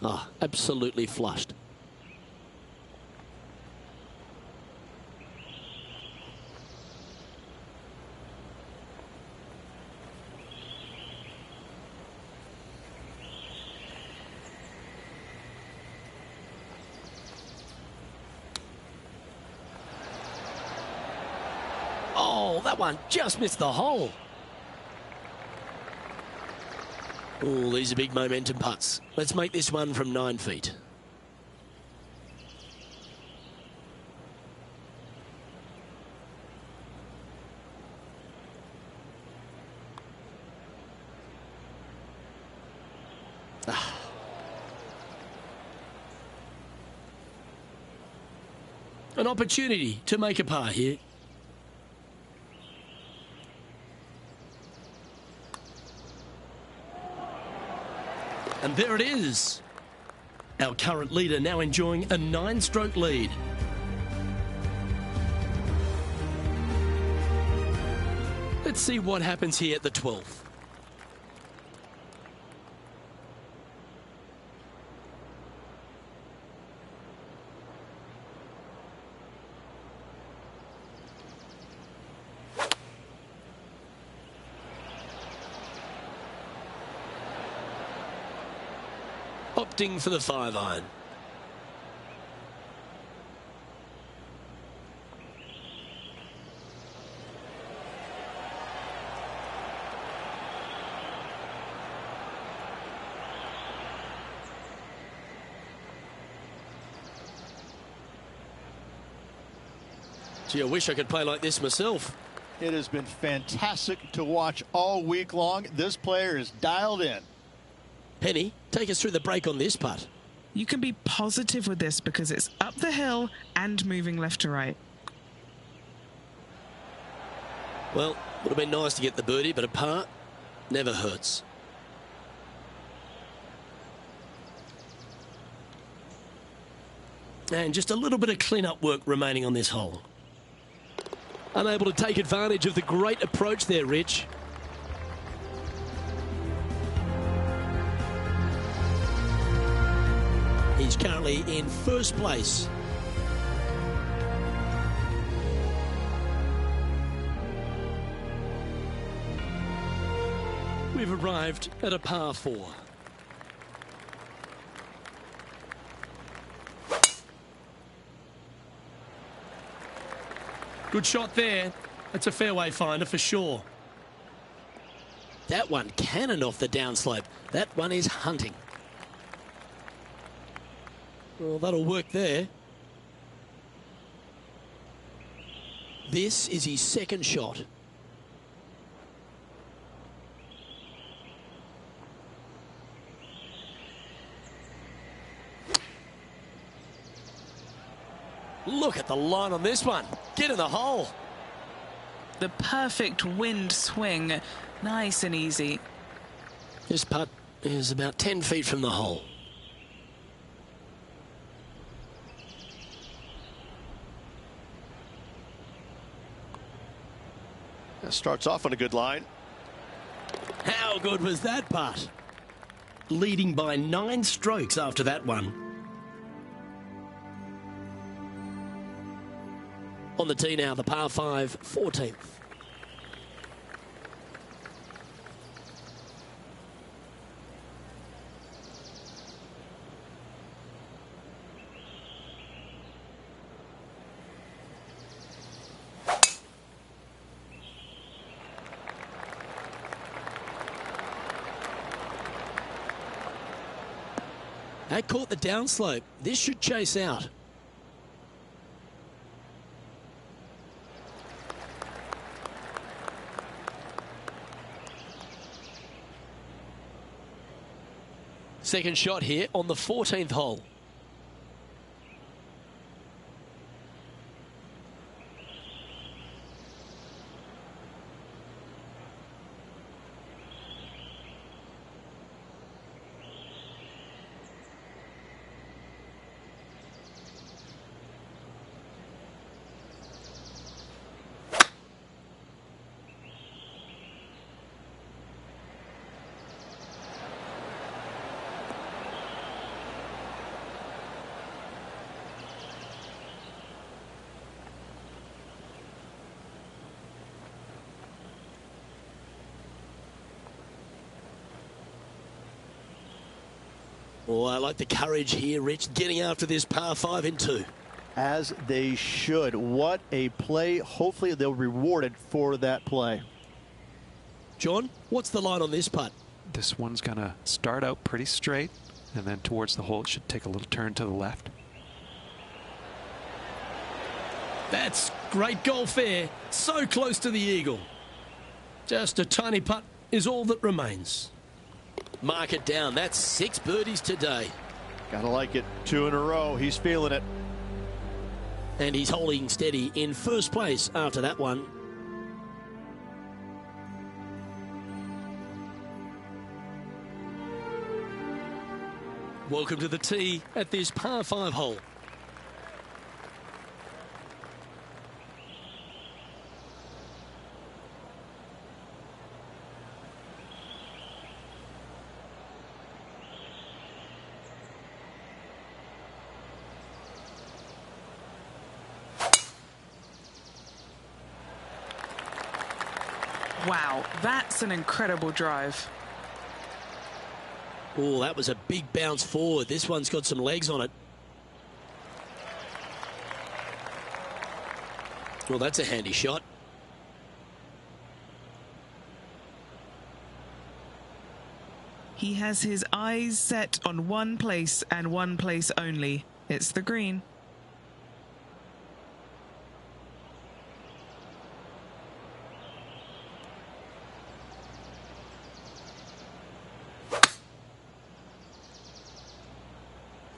Speaker 1: Ah, absolutely flushed. Oh, that one just missed the hole. Oh, these are big momentum putts. Let's make this one from 9 feet. An opportunity to make a par here. And there it is. Our current leader now enjoying a 9-stroke lead. Let's see what happens here at the 12th. Opting for the 5-iron. Gee, I wish I could play like this myself.
Speaker 2: It has been fantastic to watch all week long. This player is dialed in.
Speaker 1: Penny, take us through the break on this putt.
Speaker 3: You can be positive with this because it's up the hill and moving left to right.
Speaker 1: Well, would have been nice to get the birdie, but a par never hurts. And just a little bit of clean-up work remaining on this hole. Unable to take advantage of the great approach there, Rich. He's currently in first place. We've arrived at a par 4. Good shot there. That's a fairway finder for sure. That one cannoned off the downslope. That one is hunting. Well, that'll work there. This is his second shot. Look at the line on this one. Get in the hole.
Speaker 3: The perfect wind swing. Nice and easy.
Speaker 1: This putt is about 10 feet from the hole.
Speaker 4: That starts off on a good line.
Speaker 1: How good was that putt? Leading by 9 strokes after that one. On the tee now, the par 5, 14th. That caught the downslope. This should chase out. Second shot here on the 14th hole. Oh, I like the courage here, Rich, getting after this par 5 in 2.
Speaker 2: As they should. What a play. Hopefully they'll be rewarded for that play.
Speaker 1: John, what's the line on this putt?
Speaker 5: This one's going to start out pretty straight, and then towards the hole it should take a little turn to the left.
Speaker 1: That's great golf there. So close to the eagle. Just a tiny putt is all that remains. Mark it down. That's 6 birdies today.
Speaker 2: Gotta like it. 2 in a row. He's feeling it.
Speaker 1: And he's holding steady in first place after that one. Welcome to the tee at this par 5 hole.
Speaker 3: Wow, that's an incredible drive.
Speaker 1: Oh, that was a big bounce forward. This one's got some legs on it. Well, that's a handy shot.
Speaker 3: He has his eyes set on one place and one place only. It's the green.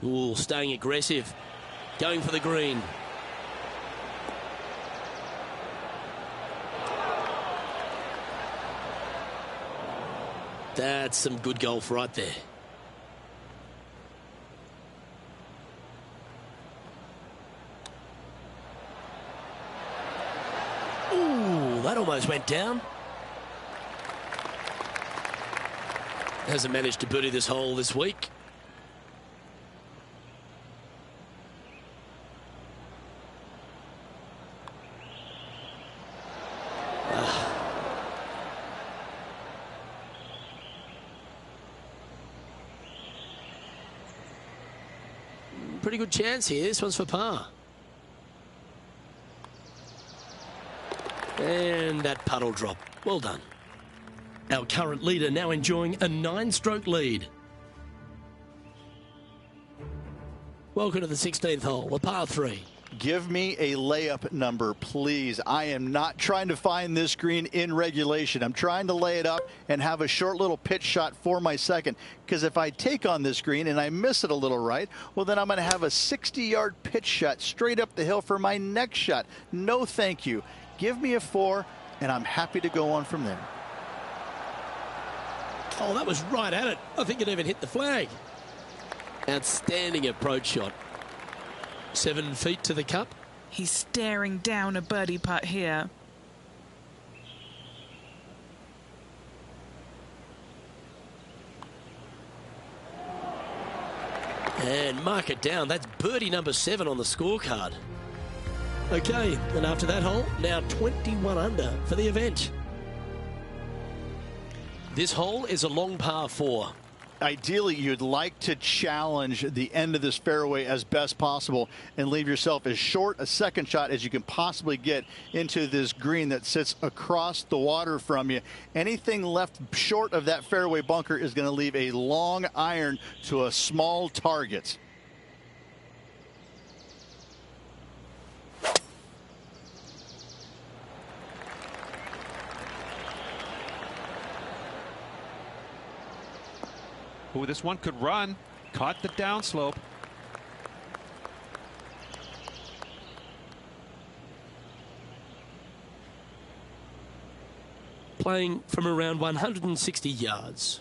Speaker 1: Ooh, staying aggressive. Going for the green. That's some good golf right there. Ooh, that almost went down. Hasn't managed to birdie this hole this week. Pretty good chance here. This one's for par. And that puddle drop. Well done. Our current leader now enjoying a 9-stroke lead. Welcome to the 16th hole, a par 3.
Speaker 2: Give me a layup number, please. I am not trying to find this green in regulation. I'm trying to lay it up and have a short little pitch shot for my second. Because if I take on this green and I miss it a little right, well, then I'm going to have a 60-yard pitch shot straight up the hill for my next shot. No, thank you. Give me a 4, and I'm happy to go on from there.
Speaker 1: Oh, that was right at it. I think it even hit the flag. Outstanding approach shot. 7 feet to the cup.
Speaker 3: He's staring down a birdie putt here.
Speaker 1: And mark it down. That's birdie number 7 on the scorecard. Okay, and after that hole, now 21 under for the event. This hole is a long par 4.
Speaker 2: Ideally, you'd like to challenge the end of this fairway as best possible and leave yourself as short a second shot as you can possibly get into this green that sits across the water from you. Anything left short of that fairway bunker is going to leave a long iron to a small target.
Speaker 5: Ooh, this one could run. Caught the downslope.
Speaker 1: Playing from around 160 yards.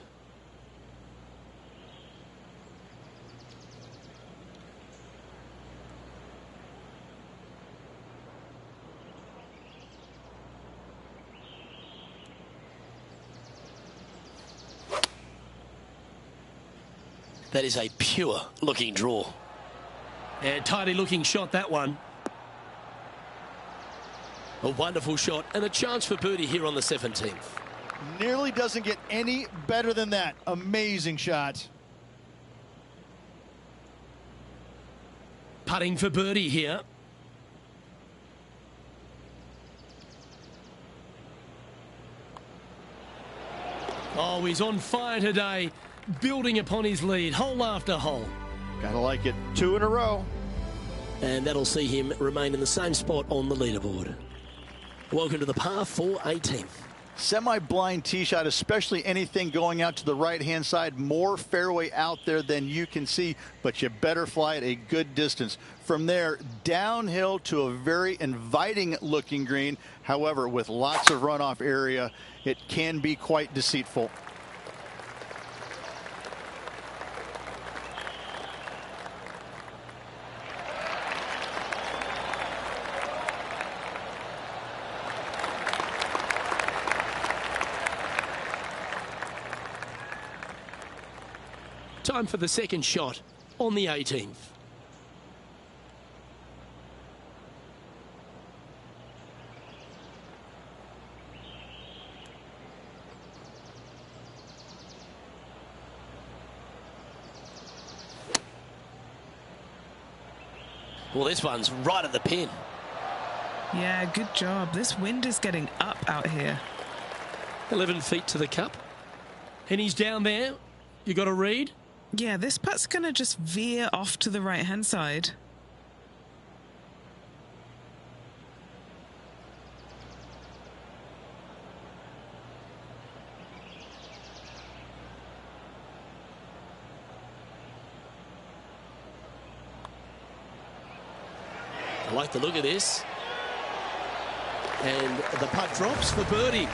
Speaker 1: That is a pure looking draw. And tidy looking shot, that one. A wonderful shot and a chance for birdie here on the 17th.
Speaker 4: Nearly doesn't get any better than that. Amazing shot.
Speaker 1: Putting for birdie here. Oh, he's on fire today. Building upon his lead, hole after hole.
Speaker 4: Gotta like it. 2 in a row.
Speaker 1: And that'll see him remain in the same spot on the leaderboard. Welcome to the par 4 18th.
Speaker 2: Semi-blind tee shot, especially anything going out to the right-hand side. More fairway out there than you can see, but you better fly it a good distance. From there, downhill to a very inviting-looking green. However, with lots of runoff area, it can be quite deceitful.
Speaker 1: Time for the second shot on the 18th. Well, this one's right at the pin.
Speaker 3: Yeah, good job. This wind is getting up out here.
Speaker 1: 11 feet to the cup. And he's down there. You got a read?
Speaker 3: Yeah, this putt's going to just veer off to the right-hand side.
Speaker 1: I like the look of this. And the putt drops for birdie.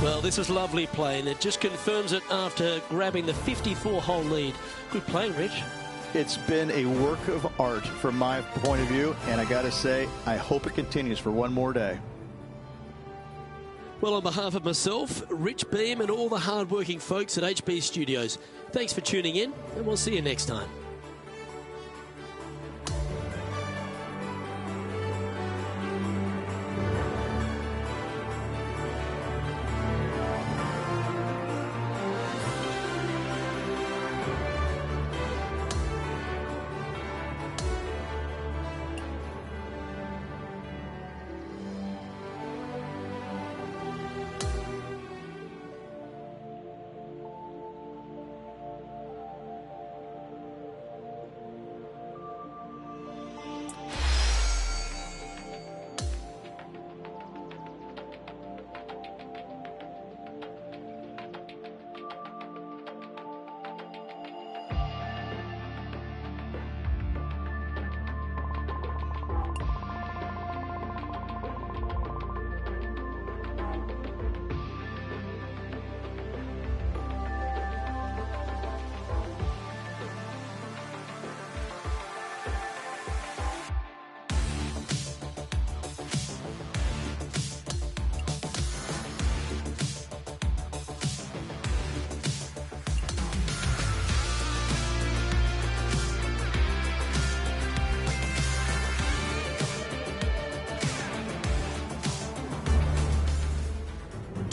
Speaker 1: Well, this is lovely play, and it just confirms it after grabbing the 54-hole lead. Good playing, Rich.
Speaker 2: It's been a work of art from my point of view, and I got to say, I hope it continues for one more day.
Speaker 1: Well, on behalf of myself, Rich Beem, and all the hard-working folks at HB Studios, thanks for tuning in, and we'll see you next time.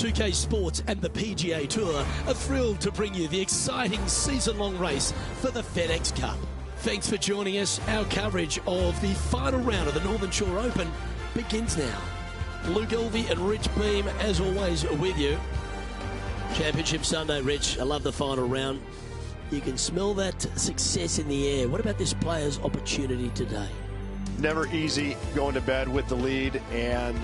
Speaker 1: UK Sports and the PGA Tour are thrilled to bring you the exciting season-long race for the FedEx Cup. Thanks for joining us. Our coverage of the final round of the Northern Shore Open begins now. Luke Elvey and Rich Beem, as always, are with you. Championship Sunday, Rich. I love the final round. You can smell that success in the air. What about this player's opportunity today?
Speaker 4: Never easy going to bed with the lead, and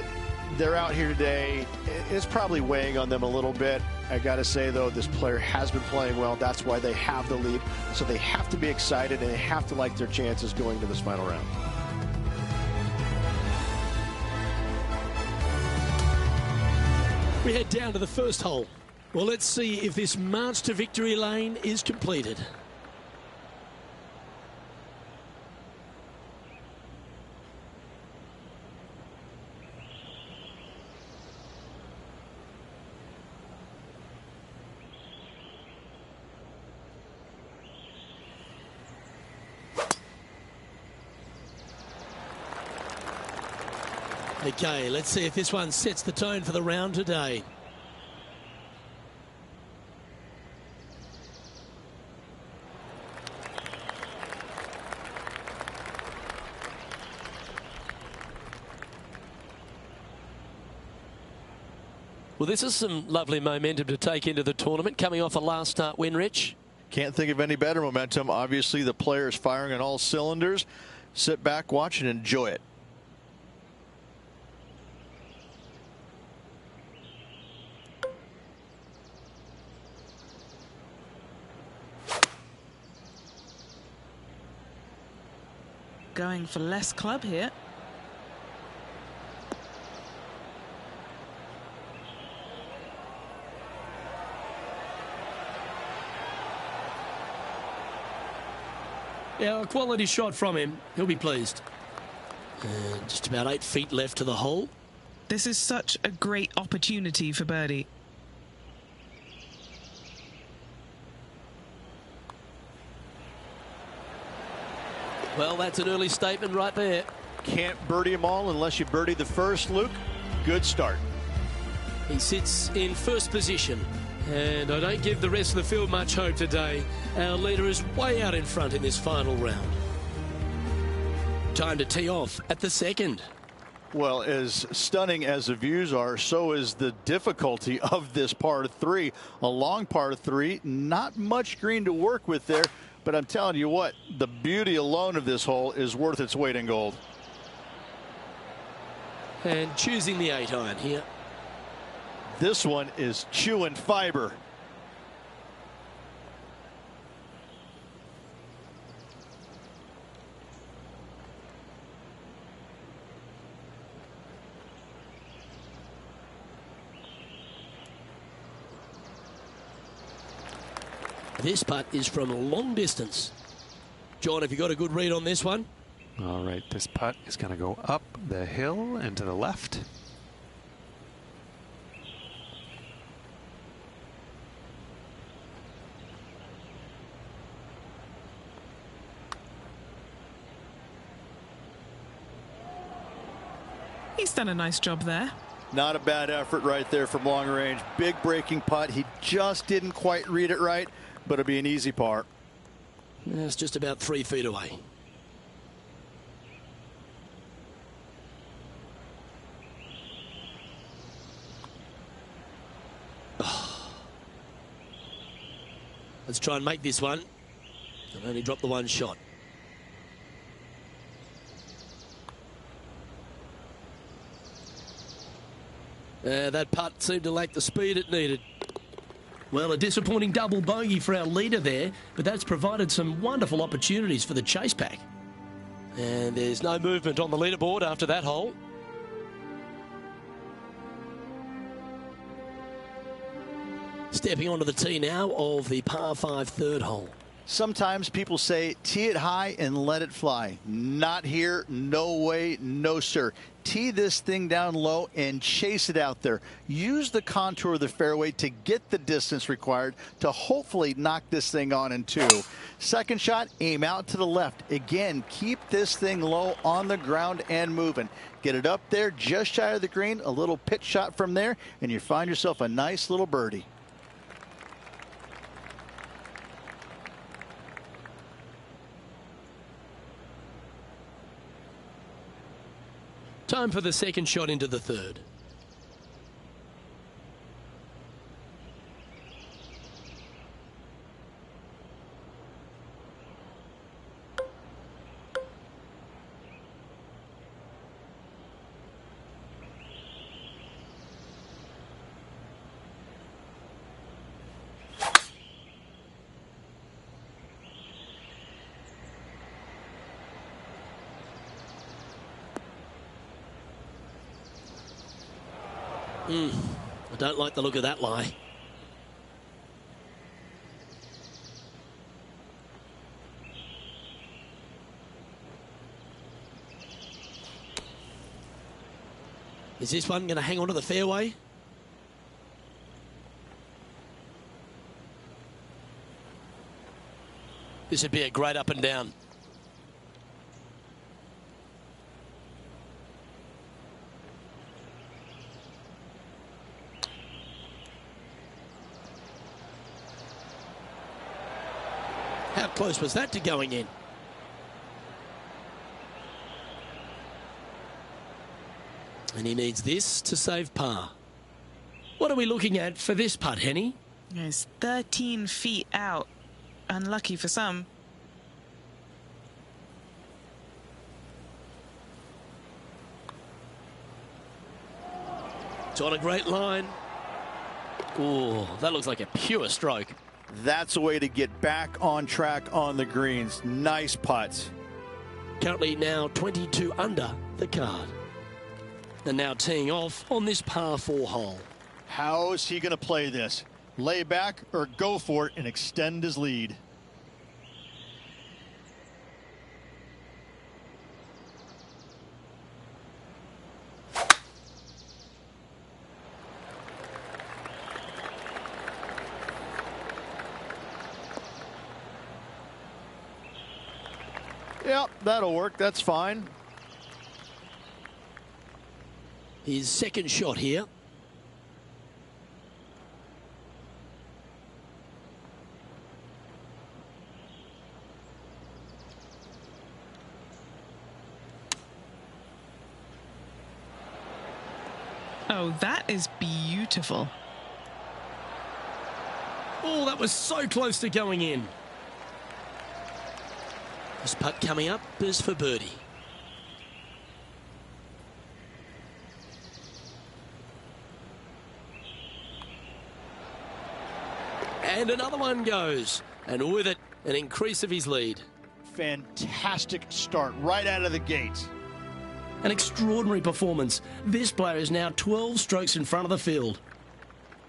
Speaker 4: they're out here today. It's probably weighing on them a little bit. I got to say, though, this player has been playing well. That's why they have the lead. So they have to be excited, and they have to like their chances going to this final round.
Speaker 1: We head down to the first hole. Well, let's see if this march to victory lane is completed. Okay, let's see if this one sets the tone for the round today. Well, this is some lovely momentum to take into the tournament, coming off a last start win, Rich.
Speaker 2: Can't think of any better momentum. Obviously, the player is firing on all cylinders. Sit back, watch, and enjoy it.
Speaker 3: Going for less club here.
Speaker 1: Yeah, a quality shot from him. He'll be pleased. Just about 8 feet left to the hole.
Speaker 3: This is such a great opportunity for birdie.
Speaker 1: Well, that's an early statement right there.
Speaker 2: Can't birdie them all unless you birdie the first, Luke. Good start.
Speaker 1: He sits in first position. And I don't give the rest of the field much hope today. Our leader is way out in front in this final round. Time to tee off at the second.
Speaker 2: Well, as stunning as the views are, so is the difficulty of this par 3. A long par 3, not much green to work with there. But I'm telling you what, the beauty alone of this hole is worth its weight in gold.
Speaker 1: And choosing the 8-iron here.
Speaker 2: This one is chewing fiber.
Speaker 1: This putt is from a long distance. John, have you got a good read on this one?
Speaker 5: All right, this putt is going to go up the hill and to the left.
Speaker 3: He's done a nice job there.
Speaker 2: Not a bad effort right there from long range. Big breaking putt. He just didn't quite read it right, but it'll be an easy par.
Speaker 1: It's just about 3 feet away. Let's try and make this one. And only drop the one shot. That putt seemed to lack the speed it needed. Well, a disappointing double bogey for our leader there, but that's provided some wonderful opportunities for the chase pack. And there's no movement on the leaderboard after that hole. Stepping onto the tee now of the par 5 third hole.
Speaker 2: Sometimes people say, tee it high and let it fly. Not here, no way, no sir. Tee this thing down low and chase it out there. Use the contour of the fairway to get the distance required to hopefully knock this thing on in 2. Second shot, aim out to the left. Again, keep this thing low on the ground and moving. Get it up there just shy of the green, a little pitch shot from there, and you find yourself a nice little birdie.
Speaker 1: Time for the second shot into the third. I don't like the look of that lie. Is this one going to hang on to the fairway? This would be a great up and down. How close was that to going in? And he needs this to save par. What are we looking at for this putt, Henny?
Speaker 3: It's 13 feet out. Unlucky for some.
Speaker 1: It's on a great line. Oh, that looks like a pure stroke.
Speaker 2: That's a way to get back on track on the greens. Nice putts.
Speaker 1: Currently now 22 under the card. And now teeing off on this par 4 hole.
Speaker 2: How is he going to play this? Lay back or go for it and extend his lead? Yep, that'll work. That's fine.
Speaker 1: His second shot here.
Speaker 3: Oh, that is beautiful.
Speaker 1: Oh, that was so close to going in. This putt coming up is for birdie. And another one goes. And with it, an increase of his lead.
Speaker 2: Fantastic start right out of the gate.
Speaker 1: An extraordinary performance. This player is now 12 strokes in front of the field.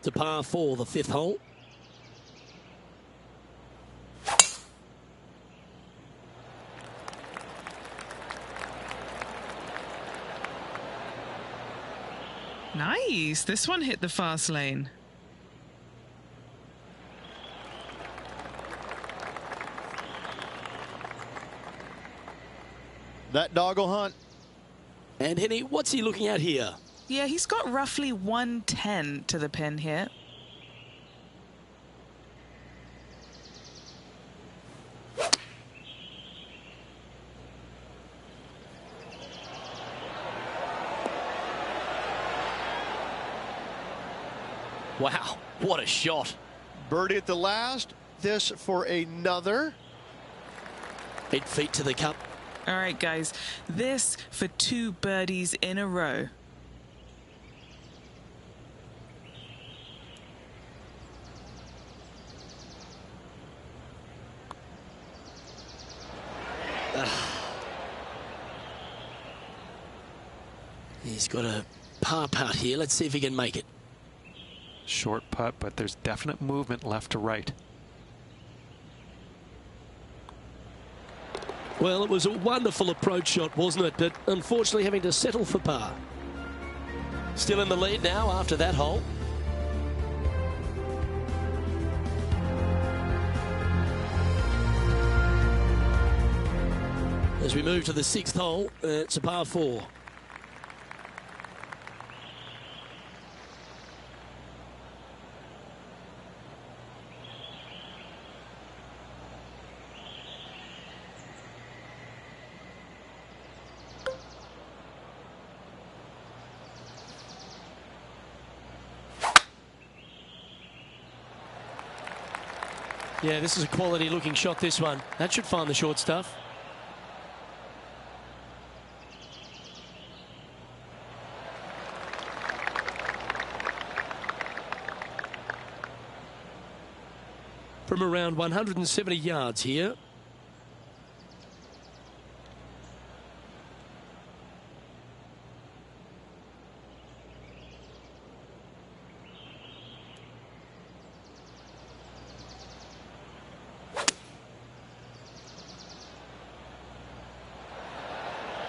Speaker 1: To par 4, the 5th hole.
Speaker 3: Nice. This one hit the fast lane.
Speaker 2: That dog will hunt.
Speaker 1: And Henny, what's he looking at here?
Speaker 3: Yeah, he's got roughly 110 to the pin here.
Speaker 1: Wow, what a shot.
Speaker 2: Birdie at the last. This for another.
Speaker 1: 8 feet to the cup.
Speaker 3: All right, guys, this for 2 birdies in a row.
Speaker 1: He's got a par putt here. Let's see if he can make it.
Speaker 5: Short putt, but there's definite movement left to right.
Speaker 1: Well, it was a wonderful approach shot, wasn't it? But unfortunately having to settle for par. Still in the lead now after that hole. As we move to the 6th hole, it's a par 4. Yeah, this is a quality looking shot, this one. That should find the short stuff. From around 170 yards here.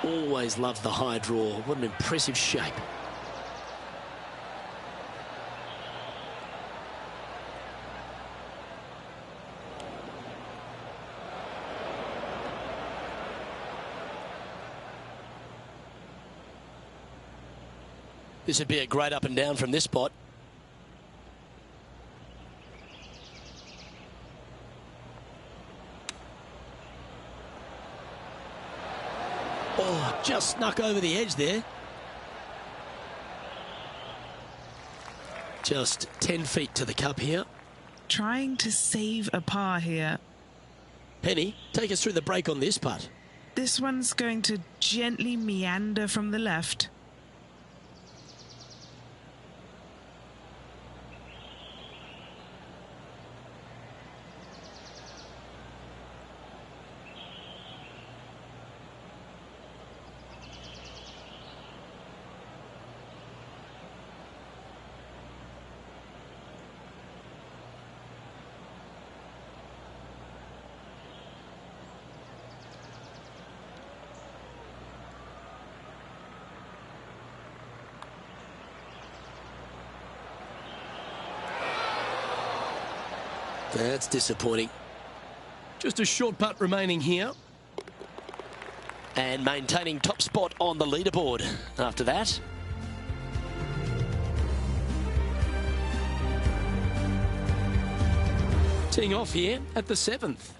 Speaker 1: Always loved the high draw. What an impressive shape. This would be a great up and down from this spot. Oh, just snuck over the edge there. Just 10 feet to the cup here.
Speaker 3: Trying to save a par here.
Speaker 1: Penny, take us through the break on this putt.
Speaker 3: This one's going to gently meander from the left.
Speaker 1: That's disappointing. Just a short putt remaining here. And maintaining top spot on the leaderboard after that. Teeing off here at the 7th.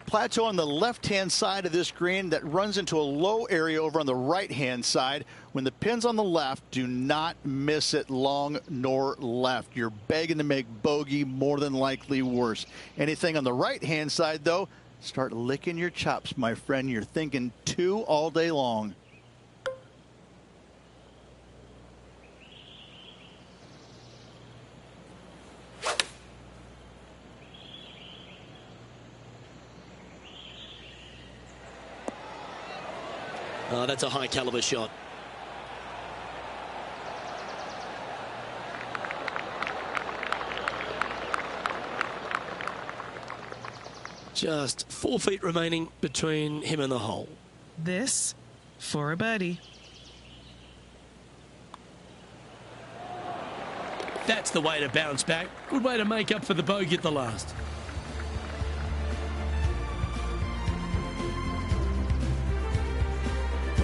Speaker 2: Plateau on the left-hand side of this green that runs into a low area over on the right-hand side. When the pin's on the left, do not miss it long nor left. You're begging to make bogey, more than likely worse. Anything on the right-hand side, though, start licking your chops, my friend. You're thinking 2 all day long.
Speaker 1: Oh, that's a high caliber shot. Just 4 feet remaining between him and the hole.
Speaker 3: This for a birdie.
Speaker 1: That's the way to bounce back. Good way to make up for the bogey at the last.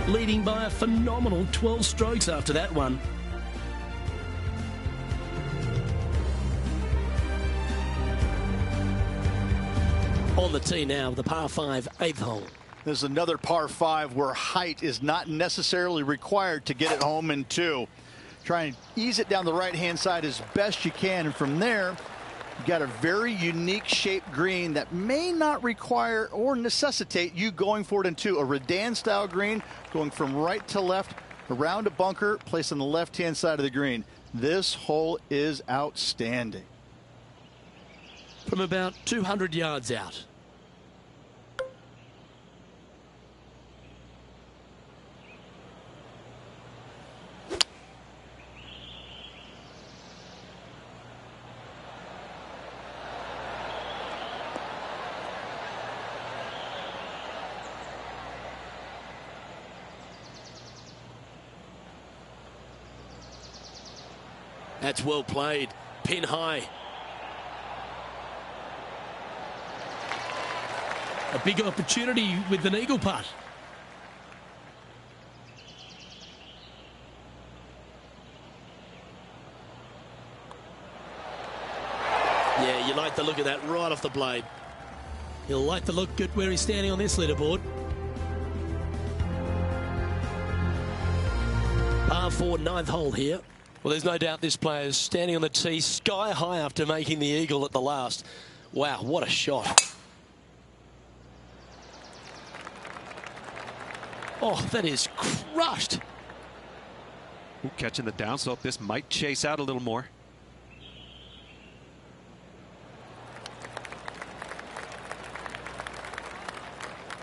Speaker 1: Leading by a phenomenal 12 strokes after that one. On the tee now, the par 5 8th hole.
Speaker 2: There's another par 5 where height is not necessarily required to get it home in 2. Try and ease it down the right-hand side as best you can, and from there, you got a very unique shaped green that may not require or necessitate you going for it in 2. A Redan-style green going from right to left around a bunker placed on the left-hand side of the green. This hole is outstanding.
Speaker 1: From about 200 yards out. That's well played. Pin high. A big opportunity with an eagle putt. Yeah, you like the look of that right off the blade. You'll like the look at where he's standing on this leaderboard. Par 4, 9th hole here. Well, there's no doubt this player is standing on the tee sky high after making the eagle at the last. Wow, what a shot. Oh, that is crushed.
Speaker 5: Ooh, catching the downslope. This might chase out a little more.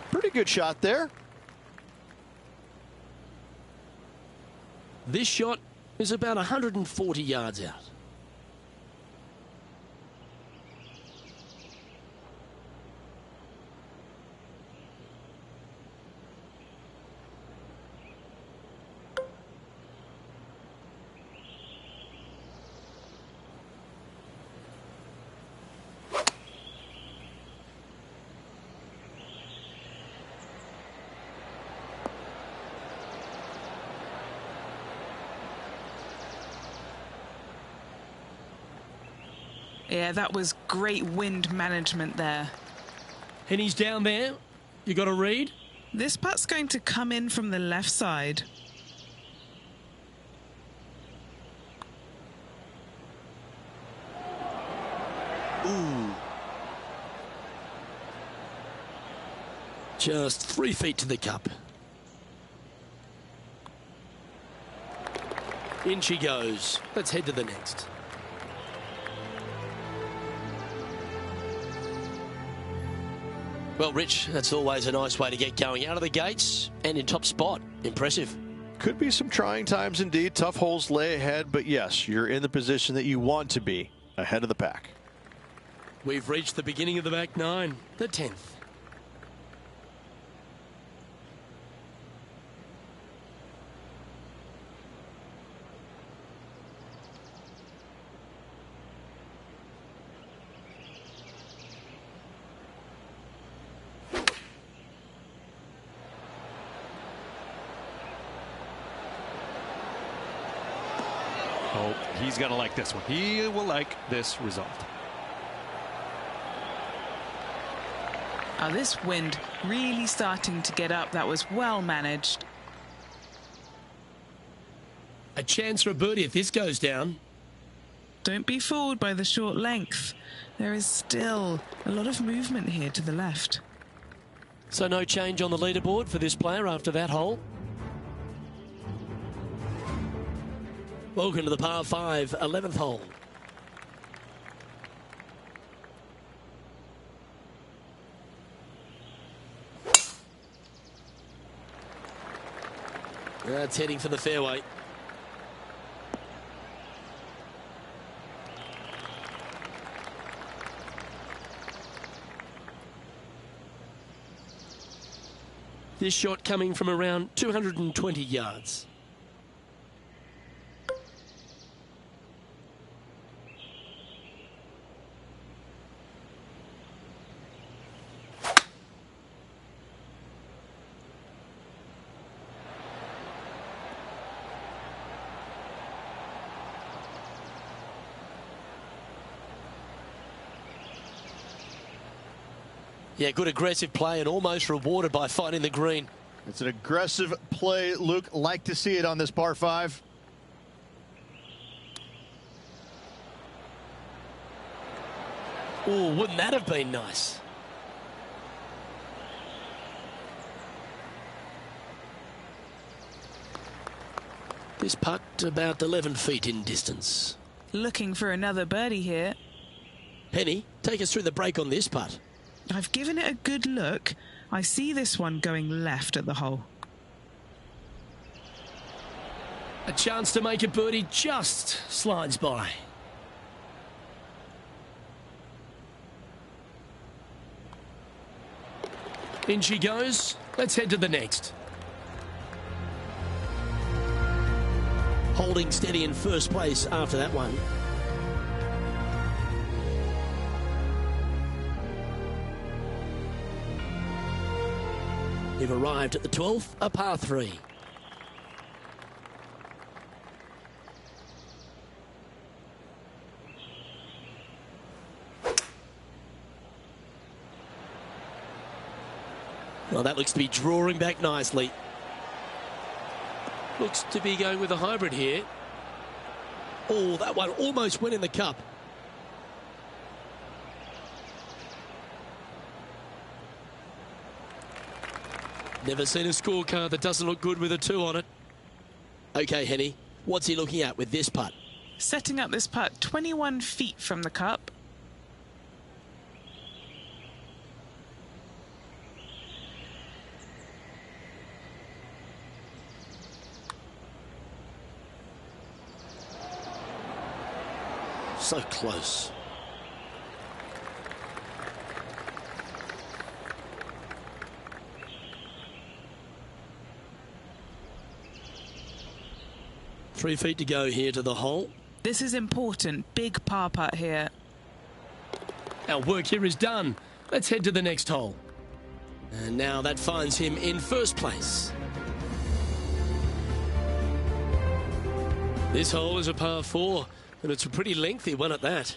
Speaker 2: Pretty good shot there.
Speaker 1: This shot is about 140 yards out.
Speaker 3: Yeah, that was great wind management there.
Speaker 1: And he's down there. You got to read.
Speaker 3: This putt's going to come in from the left side.
Speaker 1: Ooh. Just 3 feet to the cup. In she goes. Let's head to the next. Well, Rich, that's always a nice way to get going out of the gates and in top spot. Impressive.
Speaker 4: Could be some trying times indeed. Tough holes lay ahead, but yes, you're in the position that you want to be, ahead of the pack.
Speaker 1: We've reached the beginning of the back nine, the 10th.
Speaker 5: Oh, he's going to like this one. He will like this result.
Speaker 3: Oh, this wind really starting to get up. That was well managed.
Speaker 1: A chance for a birdie if this goes down.
Speaker 3: Don't be fooled by the short length. There is still a lot of movement here to the left.
Speaker 1: So no change on the leaderboard for this player after that hole. Welcome to the par 5, 11th hole. That's heading for the fairway. This shot coming from around 220 yards. Yeah, good aggressive play and almost rewarded by finding the green.
Speaker 2: It's an aggressive play, Luke. Like to see it on this par 5.
Speaker 1: Oh, wouldn't that have been nice? This putt about 11 feet in distance.
Speaker 3: Looking for another birdie here.
Speaker 1: Penny, take us through the break on this putt.
Speaker 3: I've given it a good look. I see this one going left at the hole.
Speaker 1: A chance to make a birdie just slides by. In she goes. Let's head to the next. Holding steady in first place after that one. You've arrived at the 12th, a par 3. Well, that looks to be drawing back nicely. Looks to be going with a hybrid here. Oh, that one almost went in the cup. Never seen a scorecard that doesn't look good with a 2 on it. Okay, Henny, what's he looking at with this putt?
Speaker 3: Setting up this putt 21 feet from the cup.
Speaker 1: So close. Three feet to go here to the hole.
Speaker 3: This is important. Big par putt here.
Speaker 1: Our work here is done. Let's head to the next hole. And now that finds him in first place. This hole is a par 4, and it's a pretty lengthy one at that.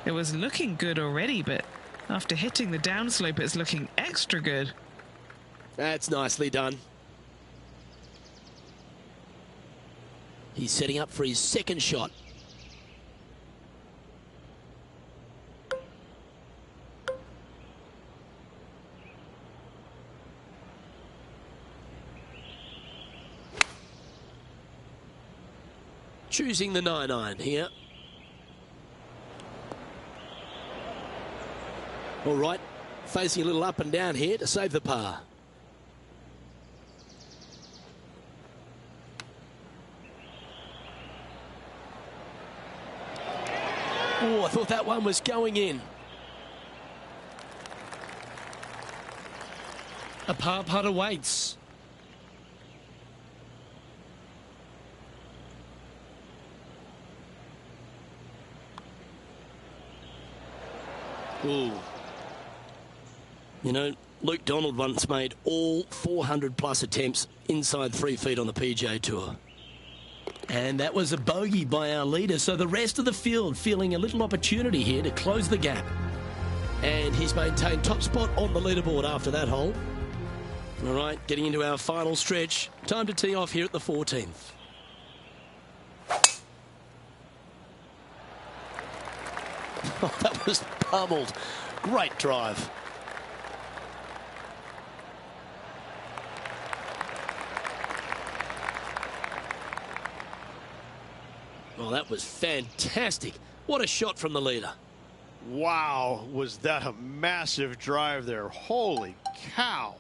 Speaker 3: It was looking good already, but after hitting the downslope, it's looking extra good.
Speaker 1: That's nicely done. He's setting up for his second shot. Choosing the 9-iron here. All right, facing a little up and down here to save the par. Oh, I thought that one was going in. A par putt awaits. Ooh. You know, Luke Donald once made all 400-plus attempts inside 3 feet on the PGA Tour. And that was a bogey by our leader, so the rest of the field feeling a little opportunity here to close the gap. And he's maintained top spot on the leaderboard after that hole. All right, getting into our final stretch. Time to tee off here at the 14th. Oh, that was pummeled. Great drive. Oh, that was fantastic. What a shot from the leader.
Speaker 4: Wow, was that a massive drive there. Holy cow.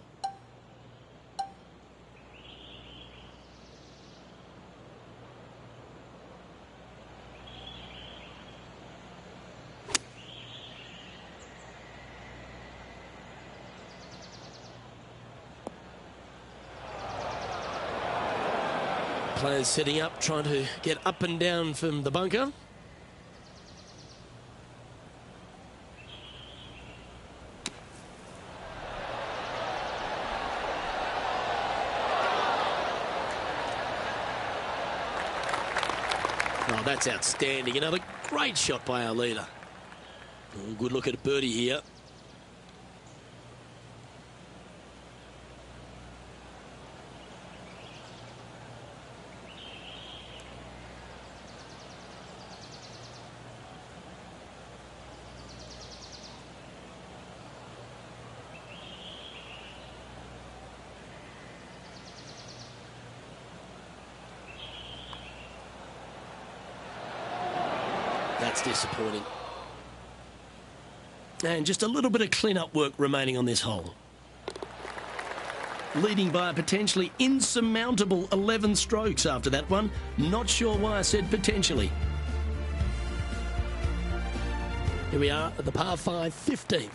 Speaker 1: Players setting up, trying to get up and down from the bunker. Oh, that's outstanding. Another great shot by our leader. Oh, good look at birdie here. That's disappointing. And just a little bit of clean-up work remaining on this hole. Leading by a potentially insurmountable 11 strokes after that one. Not sure why I said potentially. Here we are at the par 5 15th.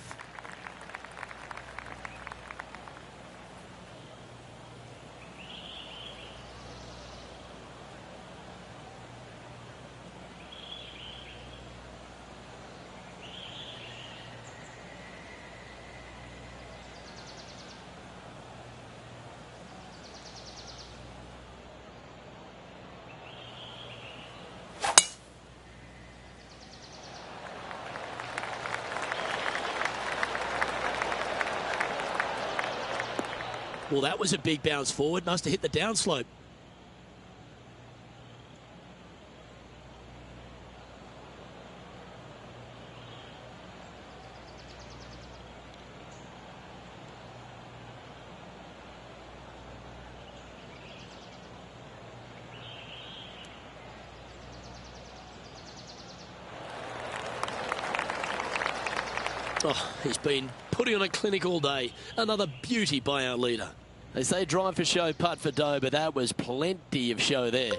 Speaker 1: Well, that was a big bounce forward. Must have hit the downslope. Oh, he's been putting on a clinic all day. Another beauty by our leader. They say drive for show, putt for dough, but that was plenty of show there.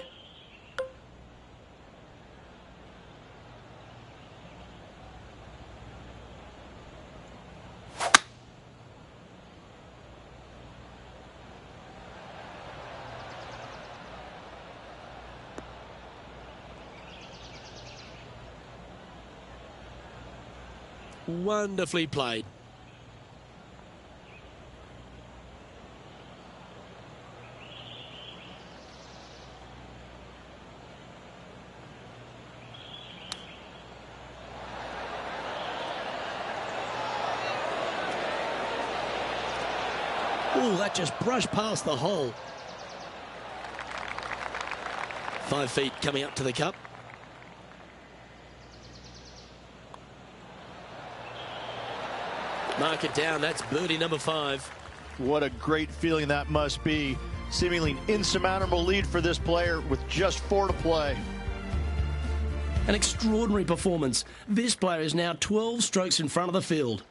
Speaker 1: Wonderfully played. Oh, that just brushed past the hole. 5 feet coming up to the cup. Mark it down. That's birdie number 5.
Speaker 4: What a great feeling that must be. Seemingly an insurmountable lead for this player with just 4 to play.
Speaker 1: An extraordinary performance. This player is now 12 strokes in front of the field.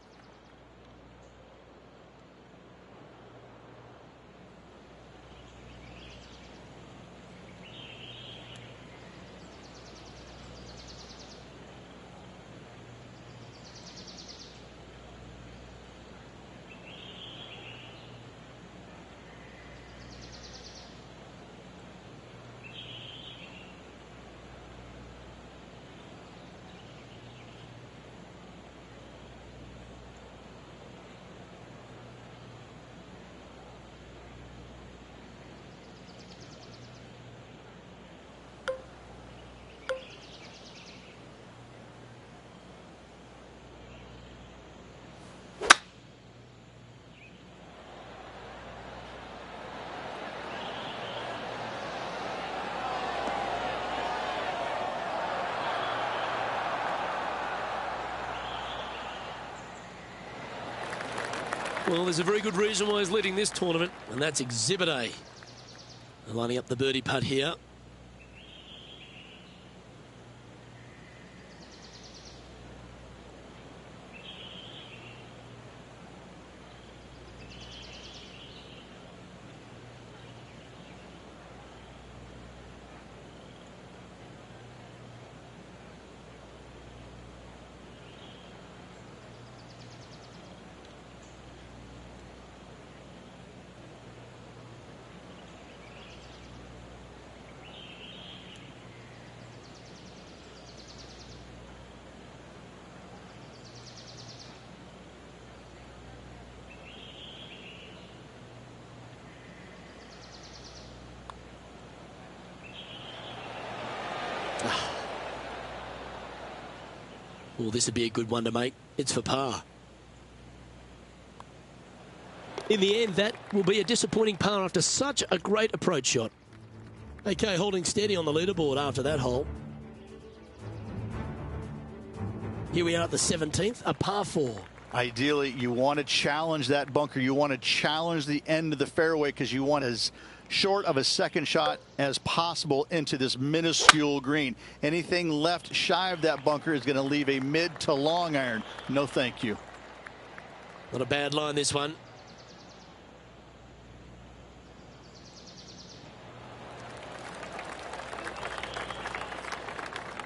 Speaker 1: Well, there's a very good reason why he's leading this tournament, and that's Exhibit A. They're lining up the birdie putt here. Well, this would be a good one to make. It's for par. In the end, that will be a disappointing par after such a great approach shot. Okay, holding steady on the leaderboard after that hole. Here we are at the 17th, a par 4.
Speaker 2: Ideally, you want to challenge that bunker. You want to challenge the end of the fairway because you want as short of a second shot as possible into this minuscule green. Anything left shy of that bunker is going to leave a mid to long iron. No thank you.
Speaker 1: Not a bad line, this one.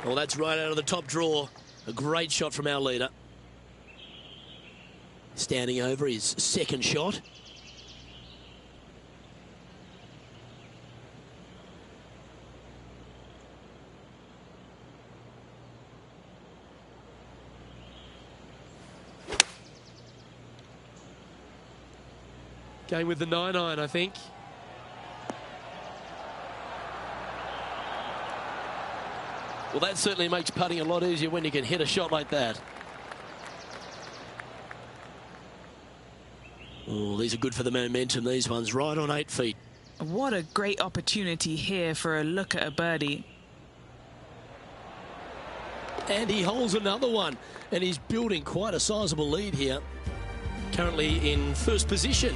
Speaker 1: Well, that's right out of the top draw. A great shot from our leader. Standing over his second shot. Going with the 9-iron, I think. Well, that certainly makes putting a lot easier when you can hit a shot like that. Oh, these are good for the momentum, these ones, right on 8 feet.
Speaker 3: What a great opportunity here for a look at a birdie.
Speaker 1: And he holds another one, and he's building quite a sizable lead here. Currently in first position.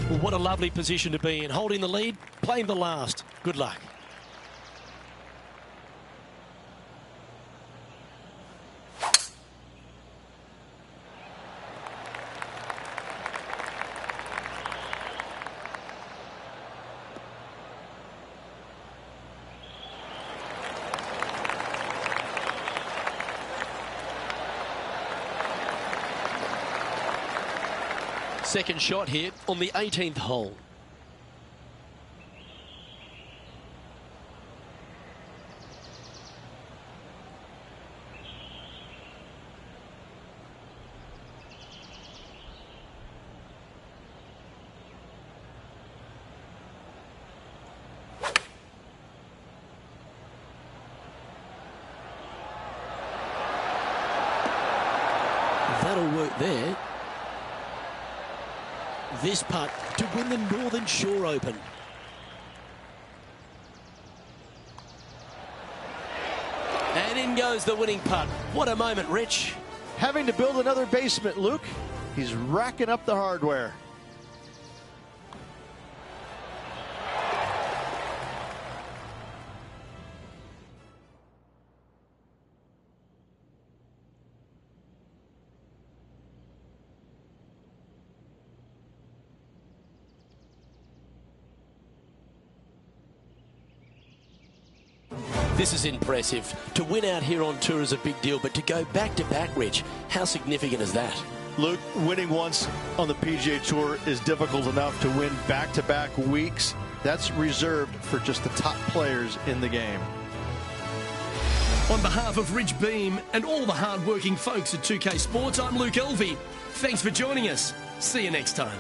Speaker 1: Well, what a lovely position to be in. Holding the lead, playing the last. Good luck. Second shot here on the 18th hole. That'll work there. This putt to win the Northern Shore Open. And in goes the winning putt. What a moment, Rich.
Speaker 4: Having to build another basement, Luke. He's racking up the hardware.
Speaker 1: This is impressive. To win out here on tour is a big deal, but to go back-to-back, Rich, how significant is that?
Speaker 4: Luke, winning once on the PGA Tour is difficult enough. To win back-to-back weeks, that's reserved for just the top players in the game.
Speaker 1: On behalf of Rich Beem and all the hard-working folks at 2K Sports, I'm Luke Elvey. Thanks for joining us. See you next time.